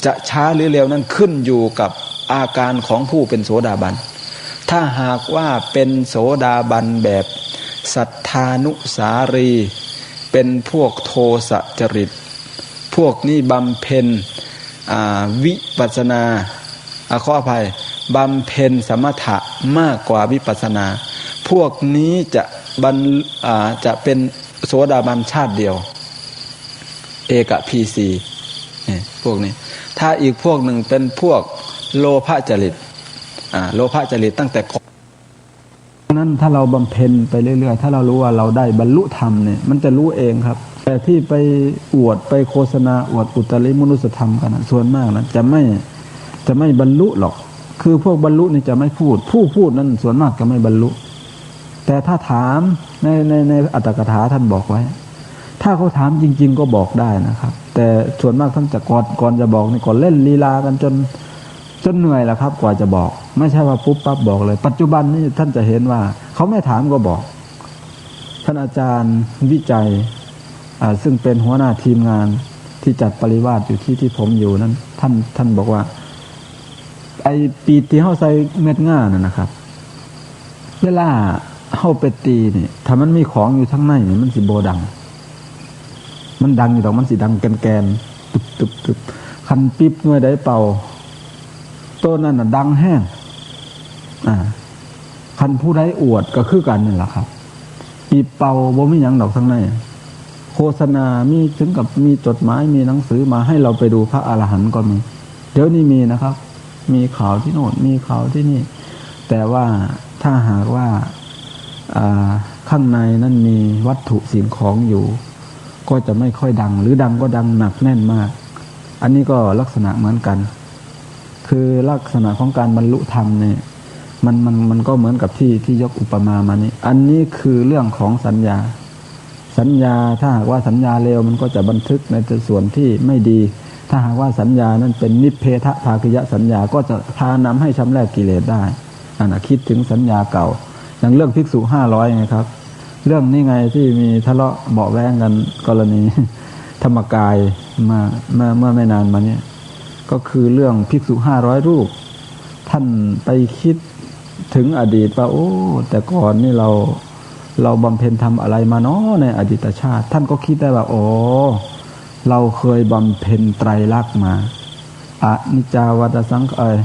จะช้าหรือเร็วนั้นขึ้นอยู่กับอาการของผู้เป็นโสดาบันถ้าหากว่าเป็นโสดาบันแบบสัทธานุสารีเป็นพวกโทสะจริตพวกนี้บำเพ็ญวิปัสสนาขออภัยบำเพ็ญสมถะมากกว่าวิปัสสนาพวกนี้จะเป็น โสดาบันชาติเดียวเอกพีซีพวกนี้ถ้าอีกพวกหนึ่งเป็นพวกโลภะจริตโลภะจริตตั้งแต่ก่อนนั้นถ้าเราบำเพ็ญไปเรื่อยๆถ้าเรารู้ว่าเราได้บรรลุธรรมเนี่ยมันจะรู้เองครับแต่ที่ไปอวดไปโฆษณาอวดอุตริมนุสธรรมกันส่วนมากนะจะไม่บรรลุหรอกคือพวกบรรลุนี่จะไม่พูดผู้พูดนั้นส่วนมากจะไม่บรรลุแต่ถ้าถามในอัตถกถาท่านบอกไว้ถ้าเขาถามจริงๆก็บอกได้นะครับแต่ส่วนมากท่านจะก่อนจะบอกนี่ก่อนเล่นลีลากันจนเหนื่อยแล้วครับกว่าจะบอกไม่ใช่ว่าปุ๊บปั๊บบอกเลยปัจจุบันนี่ท่านจะเห็นว่าเขาไม่ถามก็บอกท่านอาจารย์วิจัยซึ่งเป็นหัวหน้าทีมงานที่จัดปริวาสอยู่ที่ผมอยู่นั้นท่านบอกว่าไอ้ปีที่เฮาใส่เม็ดง่านั่นนะครับเวลาเฮาไปตีนี่ถ้ามันมีของอยู่ทั้งในนี่มันสิบ่ดังมันดังอยู่ดอกมันสิดังแกนๆตึบๆคันปิ๊บหน่วยใดเป่าต้นนั้นน่ะดังแห้งคันผู้ใดอวดก็คือกันนั่นแหละครับปีเป่าบ่มีหยังดอกทั้งในโฆษณามีถึงกับมีจดหมายมีหนังสือมาให้เราไปดูพระอรหันต์ก็มีเดี๋ยวนี้มีนะครับมีข่าวที่โน่นมีข่าวที่นี่แต่ว่าถ้าหากว่าข้างในนั้นมีวัตถุสิ่งของอยู่ก็จะไม่ค่อยดังหรือดังก็ดังหนักแน่นมากอันนี้ก็ลักษณะเหมือนกันคือลักษณะของการบรรลุธรรมเนี่ยมันก็เหมือนกับที่ยกอุปมามานี้อันนี้คือเรื่องของสัญญาถ้าหากว่าสัญญาเลวมันก็จะบันทึกในส่วนที่ไม่ดีถ้าหากว่าสัญญานั้นเป็นนิพเพทภาคิยสัญญาก็จะพานำให้ชำระกิเลสได้คิดถึงสัญญาเก่าอย่างเรื่องภิกษุ500ไงครับเรื่องนี้ไงที่มีทะเลาะเบาะแว้งกันกรณีธรรมกายมาเมื่อไม่นานมานี้ก็คือเรื่องภิกษุ500รูปท่านไปคิดถึงอดีตว่าโอ้แต่ก่อนนี่เราบำเพ็ญทำอะไรมาเนาะในอดีตชาติท่านก็คิดได้ว่าโอ้เราเคยบำเพ็ญไตรลักษณ์มาอนิจจาวัฏสังขาร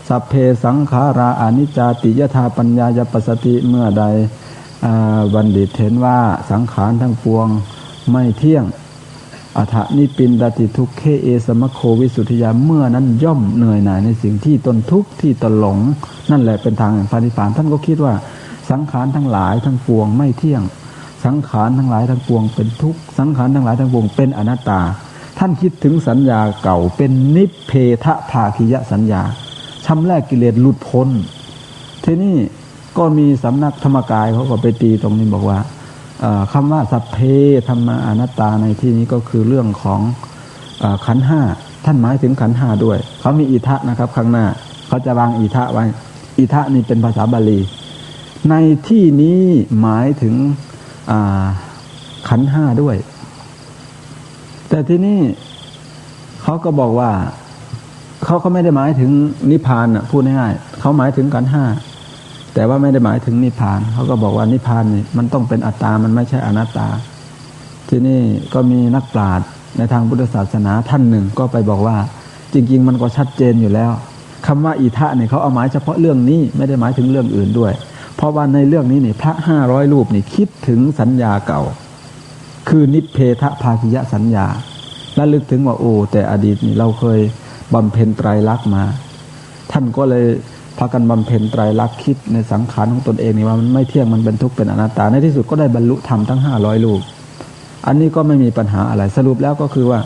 สัพเพสังขาราอนิจจติยถาปัญญายปัสสติเมื่อใดบัณฑิตเห็นว่าสังขารทั้งปวงไม่เที่ยงอัฏฐนิปินดติทุกเขเอสมโควิสุทธิยาเมื่อนั้นย่อมเหนื่อยหน่ายในสิ่งที่ตนทุกข์ที่ตนหลงนั่นแหละเป็นทางแห่งพระนิพพานท่านก็คิดว่าสังขารทั้งหลายทั้งปวงไม่เที่ยงสังขารทั้งหลายทั้งปวงเป็นทุกข์สังขารทั้งหลายทั้งปวงเป็นอนัตตาท่านคิดถึงสัญญาเก่าเป็นนิพเพทภาคิยสัญญาชำระกิเลสหลุดพ้นทีนี้ก็มีสำนักธรรมกายเขาก็ไปตีตรงนี้บอกว่าคำว่าสัพเพธรรมาอนัตตาในที่นี้ก็คือเรื่องของขันธ์ห้าท่านหมายถึงขันธ์ห้าด้วยเขามีอิทะนะครับข้างหน้าเขาจะวางอิทะไว้อิทะนี่เป็นภาษาบาลีในที่นี้หมายถึงขันธ์ห้าด้วยแต่ที่นี่เขาก็บอกว่าเขาไม่ได้หมายถึงนิพพานพูดง่ายๆเขาหมายถึงขันธ์ห้าแต่ว่าไม่ได้หมายถึงนิพพานเขาก็บอกว่านิพพานนี่มันต้องเป็นอัตตามันไม่ใช่อนัตตาที่นี่ก็มีนักปราชญ์ในทางพุทธศาสนาท่านหนึ่งก็ไปบอกว่าจริงๆมันก็ชัดเจนอยู่แล้วคำว่าอิทะเนี่ยเขาเอาหมายเฉพาะเรื่องนี้ไม่ได้หมายถึงเรื่องอื่นด้วยเพราะว่าในเรื่องนี้นี่พระ500รูปนี่คิดถึงสัญญาเก่าคือนิพเพทภาคิยสัญญาและลึกถึงว่าโอ้แต่อดีตนี่เราเคยบำเพ็ญไตรลักษณ์มาท่านก็เลยพากันบำเพ็ญไตรลักษณ์คิดในสังขารของตนเองนี่ว่ามันไม่เที่ยงมันเป็นทุกข์เป็นอนัตตาในที่สุดก็ได้บรรลุธรรมทั้ง500รูปอันนี้ก็ไม่มีปัญหาอะไรสรุปแล้วก็คือว่า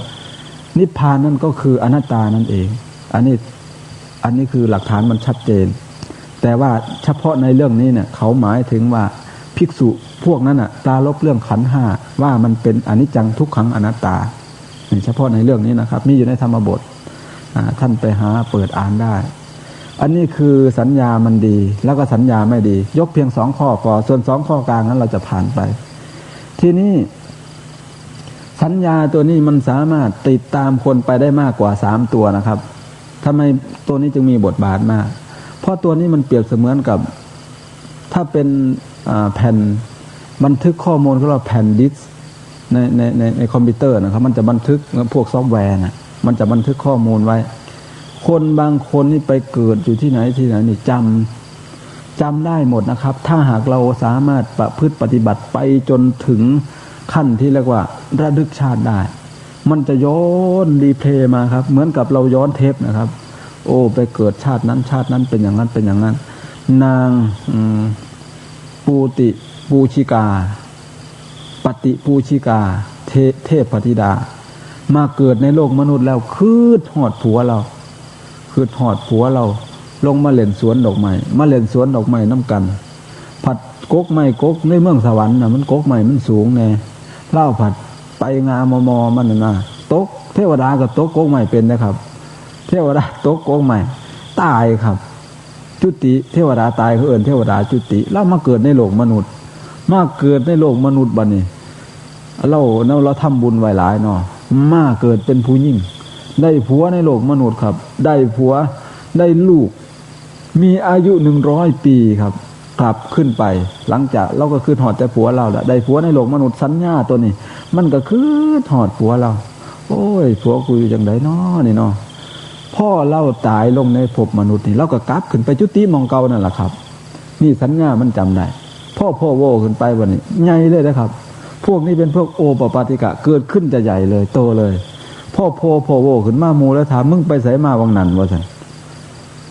นิพพานนั่นก็คืออนัตตานั่นเองอันนี้คือหลักฐานมันชัดเจนแต่ว่าเฉพาะในเรื่องนี้เนี่ยเขาหมายถึงว่าภิกษุพวกนั้นน่ะปรารภเรื่องขันธ์ห้าว่ามันเป็นอนิจจังทุกขังอนัตตาเฉพาะในเรื่องนี้นะครับมีอยู่ในธรรมบทท่านไปหาเปิดอ่านได้อันนี้คือสัญญามันดีแล้วก็สัญญาไม่ดียกเพียง2ข้อก่อนส่วน2ข้อกลางนั้นเราจะผ่านไปทีนี้สัญญาตัวนี้มันสามารถติดตามคนไปได้มากกว่า3ตัวนะครับทำไมตัวนี้จึงมีบทบาทมากเพราะตัวนี้มันเปรียบเสมือนกับถ้าเป็นแผ่นบันทึกข้อมูลของเราแผ่นดิสก์ในคอมพิวเตอร์นะครับมันจะบันทึกพวกซอฟต์แวร์นะมันจะบันทึกข้อมูลไว้คนบางคนนี่ไปเกิดอยู่ที่ไหนนี่จำได้หมดนะครับถ้าหากเราสามารถประพฤติปฏิบัติไปจนถึง ขั้นที่เรียกว่าระลึกชาติได้มันจะย้อนรีเพลย์มาครับเหมือนกับเราย้อนเทปนะครับโอ้ไปเกิดชาตินั้นชาตินั้นเป็นอย่างนั้นเป็นอย่างนั้นนางปูชิกาปฏิปูชิกาเทพธิดามาเกิดในโลกมนุษย์แล้วคืดหอดผัวเราลงมาเล่นสวนดอกไม้น้ำกันผัดกกไม้กกในเมืองสวรรค์น่ะมันกกไม้มันสูงแน่เล่าผัดไปงามมอมันน่ะตกเทวดากับตกกกไม้เป็นนะครับเทวดาตกกกไม้ตายครับจุติเทวดาตายเขาเอิ้นเทวดาจุติแล้วมาเกิดในโลกมนุษย์บัดนี้เราทำบุญไว้หลายเนาะมาเกิดเป็นผู้หญิงได้ผัวในโลกมนุษย์ครับได้ผัวได้ลูกมีอายุ100 ปีครับกลับขึ้นไปหลังจากเราก็คือถอดแต่ผัวเราละได้ผัวในโลกมนุษย์สัญญาตัวนี้มันก็คือถอดผัวเราโอ้ยผัวกูอยู่จังไดน้อนี่เนาะพ่อเราตายลงในภพมนุษย์นี่เราก็กลับขึ้นไปจุติมองเก่านั่นแหละครับนี่สัญญามันจำได้พ่อโวขึ้นไปวันนี้ใหญ่เลยนะครับพวกนี้เป็นพวกโอปปาติกะเกิดขึ้นจะใหญ่เลยโตเลยพ่อโวขึ้นมาหมู่แล้วถามมึงไปไสมาวังนั้นว่าซั่น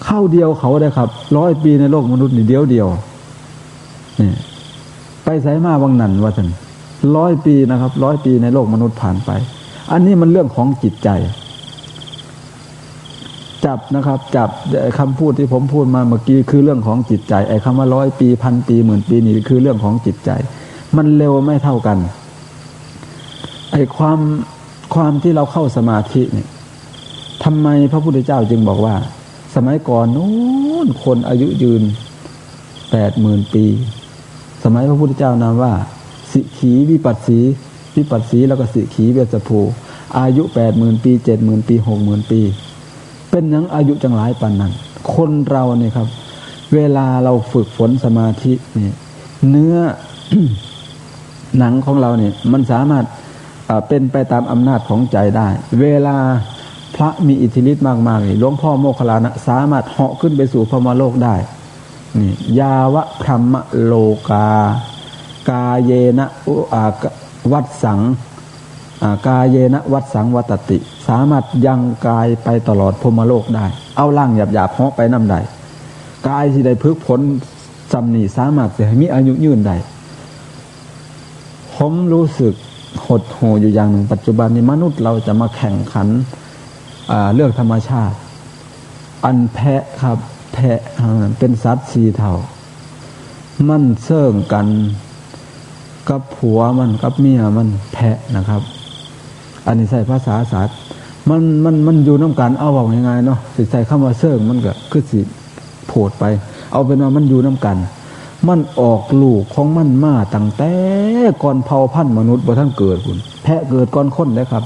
เข้าเดียวเขาได้ครับ100 ปีในโลกมนุษย์นี่เดียวนี่ไปไสมาวังนั้นว่าซั่น100 ปีนะครับ100 ปีในโลกมนุษย์ผ่านไปอันนี้มันเรื่องของจิตใจจับนะครับจับคำพูดที่ผมพูดมาเมื่อกี้คือเรื่องของจิตใจไอ้คำว่า100 ปี1,000 ปี10,000 ปีนี่คือเรื่องของจิตใจมันเร็วไม่เท่ากันไอ้ความที่เราเข้าสมาธิเนี่ยทำไมพระพุทธเจ้าจึงบอกว่าสมัยก่อนนู้นคนอายุยืน 80,000 ปีสมัยพระพุทธเจ้านามว่าสิขีวิปัสสีแล้วก็สิขีเวสภูอายุ 80,000 ปี 70,000 ปี 60,000 ปีเป็นหยังอายุจังหลายปานนั้นคนเราเนี่ยครับเวลาเราฝึกฝนสมาธินี่เนื้อ หนังของเราเนี่ยมันสามารถเป็นไปตามอำนาจของใจได้เวลาพระมีอิทธิฤทธิ์มากๆนี่หลวงพ่อโมคคัลลานะสามารถเหาะขึ้นไปสู่พรหมโลกได้นี่ยาวะพรหมโลกากาเยนะวัดสังกาเยนะวัดสังวัตติสามารถยังกายไปตลอดพรหมโลกได้เอาร่างหยาบๆเหาะไปนำได้กายที่ได้พึกผลสำนีสามารถจะให้มีอายุยืนได้ผมรู้สึกหดหู่อยู่อย่างหนึ่งปัจจุบันนี้มนุษย์เราจะมาแข่งขันเรื่องธรรมชาติอันแพะครับแพะเป็นสัตว์สีเทามันเสื่องกันกับผัวมันกับเมียมันแพะนะครับอันนี้ใส่ภาษาสัตว์มันอยู่น้ำกันเอาบอกยังไงเนาะสิใส่คำว่าเสื่องมันก็คือสิโผดไปเอาเป็นว่ามันอยู่น้ำกันมันออกลูกของมันมาตั้งแต่ก่อนเผ่าพันธุ์มนุษย์บ่ท่านเกิดคุณแพะเกิดก่อนคนเลยครับ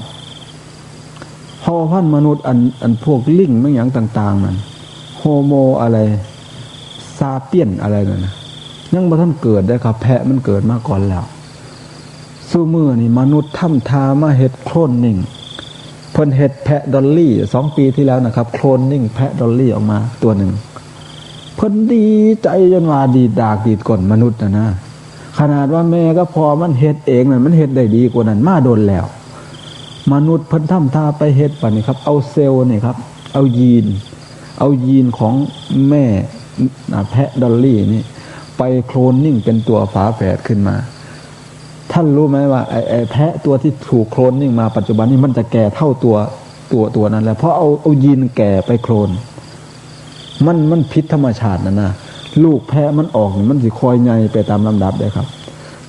เผ่าพันธุ์มนุษย์อันพวกลิงไม่อย่างต่างๆนั่นโฮโมอะไรซาเปียนอะไรนั่นนะยังบ่ท่านเกิดได้ครับแพะมันเกิดมาก่อนแล้วสู้มือนี่มนุษย์ทำทามาเฮ็ดโคลนนิ่งเพิ่นเฮ็ดแพะดอลลี่2 ปีที่แล้วนะครับโคลนนิ่งแพะดอลลี่ออกมาตัวหนึ่งเพิ่นดีใจจนว่าดีดากดีดก้นมนุษย์นะขนาดว่าแม่ก็พอมันเฮ็ดเองนั่นมันเฮ็ดได้ดีกว่านั้นมาโดนแล้วมนุษย์เพิ่นทำท่าไปเฮ็ดป่ะนี่ครับเอาเซลล์นี่ครับเอายีนของแม่แพะดอลลี่นี่ไปโคลนนิ่งเป็นตัวฝาแฝดขึ้นมาท่านรู้ไหมว่าไอ้แพะตัวที่ถูกโคลนนิ่งมาปัจจุบันนี้มันจะแก่เท่าตัวนั้นแหละเพราะเอายีนแก่ไปโคลนมันผิดธรรมชาตินะลูกแพะมันออกมันสิคอยใหญ่ไปตามลำดับเลยครับ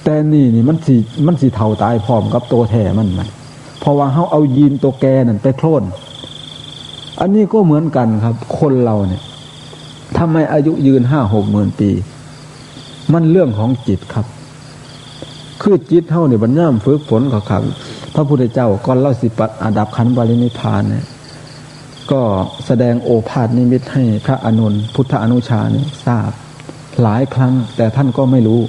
แต่นี่มันสิเท่าตายพร้อมกับตัวแท้มันเพราะว่าเขาเอายีนตัวแกนั่นไปโคลนอันนี้ก็เหมือนกันครับคนเราเนี่ยทำไมอายุยืน 5-6 หมื่นปีมันเรื่องของจิตครับคือจิตเท่าเนี่ยบรรย่ำฝึกฝนขับพระพุทธเจ้าก่อนเล่าสิปัตอาดับขันธ์ปรินิพพานเนี่ยก็แสดงโอภาสนิมิตให้พระอานนท์พุทธอนุชาเนี่ยทราบหลายครั้งแต่ท่านก็ไม่รู้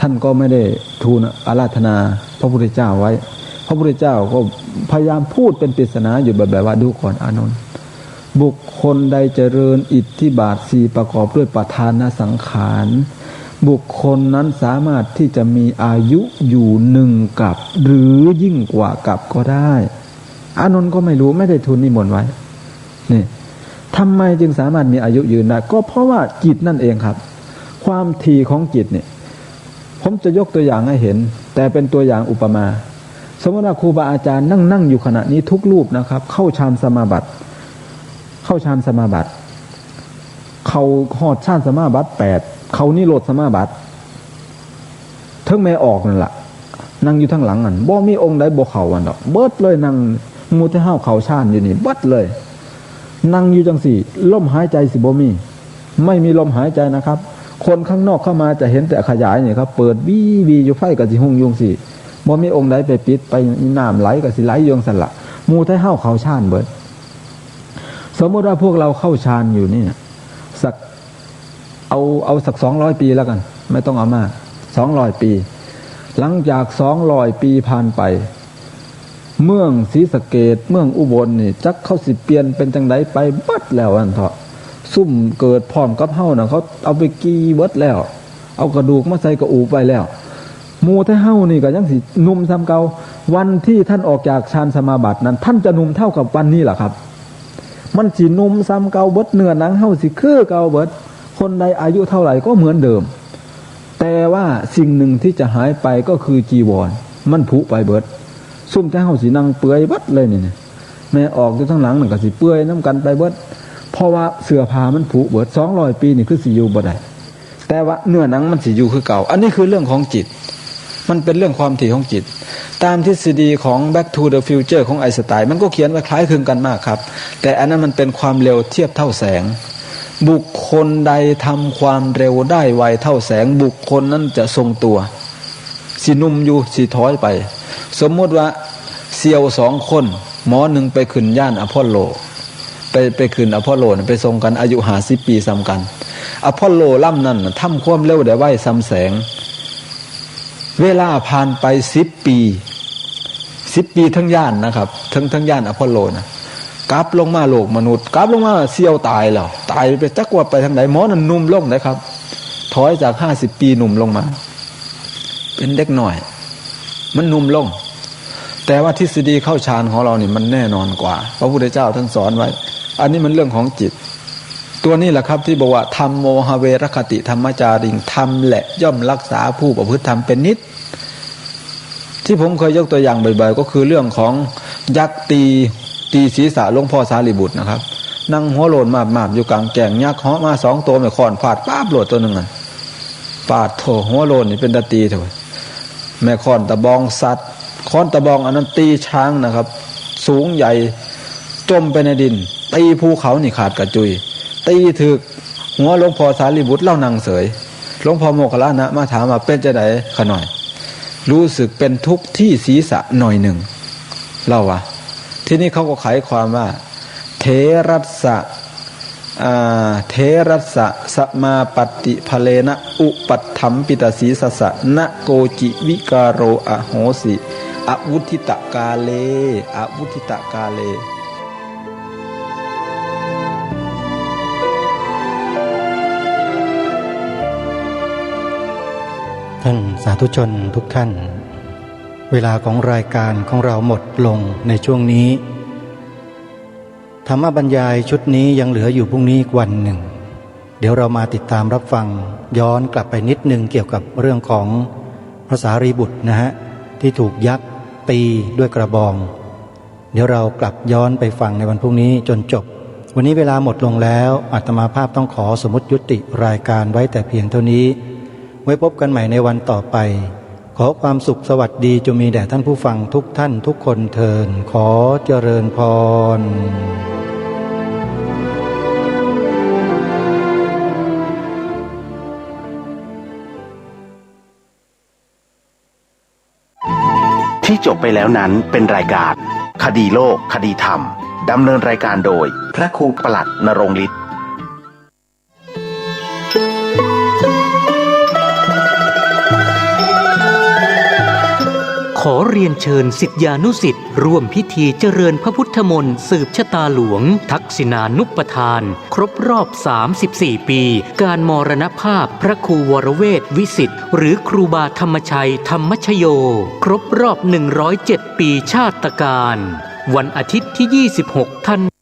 ท่านก็ไม่ได้ทูลอาราธนาพระพุทธเจ้าไว้พระพุทธเจ้าก็พยายามพูดเป็นปริศนาอยู่แบบว่าดูก่อนอานนท์บุคคลใดเจริญอิทธิบาท4ประกอบด้วยประธานสังขาร บุคคลนั้นสามารถที่จะมีอายุอยู่1 กับหรือยิ่งกว่ากับก็ได้อานนท์ก็ไม่รู้ไม่ได้ทูลนิมนต์ไว้นี่ทำไมจึงสามารถมีอายุยืนได้ก็เพราะว่าจิตนั่นเองครับความถี่ของจิตเนี่ยผมจะยกตัวอย่างให้เห็นแต่เป็นตัวอย่างอุปมาสมมติว่าครูบาอาจารย์นั่งอยู่ขณะนี้ทุกรูปนะครับเข้าฌานสมาบัติเขาหอดฌานสมาบัติ8เขานิโรธสมาบัติถึงแม่ออกนั่นแหละนั่งอยู่ทั้งหลังนั่นบ่มีองค์ใดบ่เข้าอันดอกเบิดเลยนั่งมูที่ห้าวเขาฌานอยู่นี่เบิดเลยนั่งอยู่จังสี่ลมหายใจสิบ่มีไม่มีลมหายใจนะครับคนข้างนอกเข้ามาจะเห็นแต่ขยายนี่ครับเปิดวีอยู่ไฟกับสิหุ่งยุงสิบ่มีองค์ใดไปปิดไปน้ำไหลกับสิไหลยงสั่นละมูที่ห้าวเขาฌานเบิดสมมติว่าพวกเราเข้าฌานอยู่นี่สักเอาสัก200 ปีแล้วกันไม่ต้องเอามาก200 ปีหลังจาก200 ปีผ่านไปเมืองศรีสะเกษเมืองอุบลนี่จักเขาสิเปลี่ยนเป็นจังไดไปเบิดแล้วอันเถาะซุ่มเกิดพร้อมกับเฮาน่ะเขาเอาไปกีเบิดแล้วเอากระดูกมาใส่กระอูไปแล้วหมู่ที่เฮานี่ก็ยังสิหนุ่มซ้ำเก่าวันที่ท่านออกจากฌานสมาบัตินั้นท่านจะหนุ่มเท่ากับวันนี้ล่ะครับมันสิหนุ่มซ้ำเก่าเบิดเนื้อหนังเฮาสิคือเก่าเบิดคนใดอายุเท่าไหร่ก็เหมือนเดิมแต่ว่าสิ่งหนึ่งที่จะหายไปก็คือจีวรมันผุไปเบิดซุ่มแต่เฮาสินั่งเปื่อยเบิดเลยนี่แม่ออกอยู่ทั้งหลังนั่นก็สิเปื่อยน้ำกันไปเบิดเพราะว่าเสื้อผ้ามันผุเบิด200 ปีนี่คือสิอยู่บ่ได้แต่ว่าเนื้อหนังมันสิอยู่คือเก่าอันนี้คือเรื่องของจิตมันเป็นเรื่องความถี่ของจิตตามทฤษฎีของ Back to the Future ของไอน์สไตน์มันก็เขียนไว้คล้ายคลึงกันมากครับแต่อันนั้นมันเป็นความเร็วเทียบเท่าแสงบุคคลใดทำความเร็วได้ไวเท่าแสงบุคคลนั้นจะทรงตัวสินุ่มอยู่สิถอยไปสมมติว่าเซียว2 คนหมอหนึ่งไปขึ้นย่านอพอลโลไปขึ้นอพอลโลไปทรงกันอายุ50 ปีซ้ำกันอพอลโลลำนั้นทำความเร็วได้ไวซ้ำแสงเวลาผ่านไป10 ปีทั้งย่านนะครับทั้งย่านอพอลโลนะกลับลงมาโลกมนุษย์กลับลงมาเซียวตายแล้วตายไปจักว่าไปทางไหนหมอนั่นนุ่มลงนะครับถอยจาก50 ปีหนุ่มลงมาเป็นเด็กหน่อยมันนุ่มลงแต่ว่าทฤษฎีเข้าฌานของเรานี่มันแน่นอนกว่าพระพุทธเจ้าท่านสอนไว้อันนี้มันเรื่องของจิตตัวนี้แหละครับที่บอกว่าธรรมโมหเวรคติธรรมจาริงธรรมแหละย่อมรักษาผู้ประพฤติธรรมเป็นนิจที่ผมเคยยกตัวอย่างบ่อยๆก็คือเรื่องของยักษ์ตีศีรษะหลวงพ่อสารีบุตรนะครับนั่งหัวโลนมาบอยู่กลางแก่งยักษ์เหาะมา2 ตัวไม่ค้อนฟาดป๊าบโหลดตัวหนึ่งอ่ะฟาดโถหัวโลนนี่เป็นตะตีเถอะแม่ค้อนตะบองสัตว์ค้อนตะบองอันนั้นตีช้างนะครับสูงใหญ่จมไปในดินตีภูเขานี่ขาดกระจุยตีถึกหัวหลวงพ่อสารีบุตรเล่านั่งเสยหลวงพ่อโมคคัลลานะมาถามว่าเป็นจะไหนขน่อยรู้สึกเป็นทุกข์ที่ศีรษะหน่อยหนึ่งเล่าว่าที่นี่เขาก็ไขความว่าเทรัสสะสมาปฏิภเลนะอุปัฏฐัมปิตสีสสะนะโกจิวิกาโรอโหสิอวุธิตกาเลท่านสาธุชนทุกท่านเวลาของรายการของเราหมดลงในช่วงนี้ธรรมบรรยายชุดนี้ยังเหลืออยู่พรุ่งนี้อีกวันหนึ่งเดี๋ยวเรามาติดตามรับฟังย้อนกลับไปนิดนึงเกี่ยวกับเรื่องของพระสารีบุตรนะฮะที่ถูกยักษ์ตีด้วยกระบองเดี๋ยวเรากลับย้อนไปฟังในวันพรุ่งนี้จนจบวันนี้เวลาหมดลงแล้วอาตมาภาพต้องขอสมมุติยุติรายการไว้แต่เพียงเท่านี้ไว้พบกันใหม่ในวันต่อไปขอความสุขสวัสดีจงมีแด่ท่านผู้ฟังทุกท่านทุกคนเทินขอเจริญพรที่จบไปแล้วนั้นเป็นรายการคดีโลกคดีธรรมดำเนินรายการโดยพระครูปลัดณรงค์ฤทธิ์ ขอเรียนเชิญศิษยานุศิษย์ร่วมพิธีเจริญพระพุทธมนต์สืบชะตาหลวงทักษิณานุปทานครบรอบ 34 ปี การมรณภาพพระครูวรเวทวิสิทธิ์หรือครูบาธรรมชัยธรรมชโยครบรอบ 107 ปีชาตการวันอาทิตย์ที่ 26 ธัน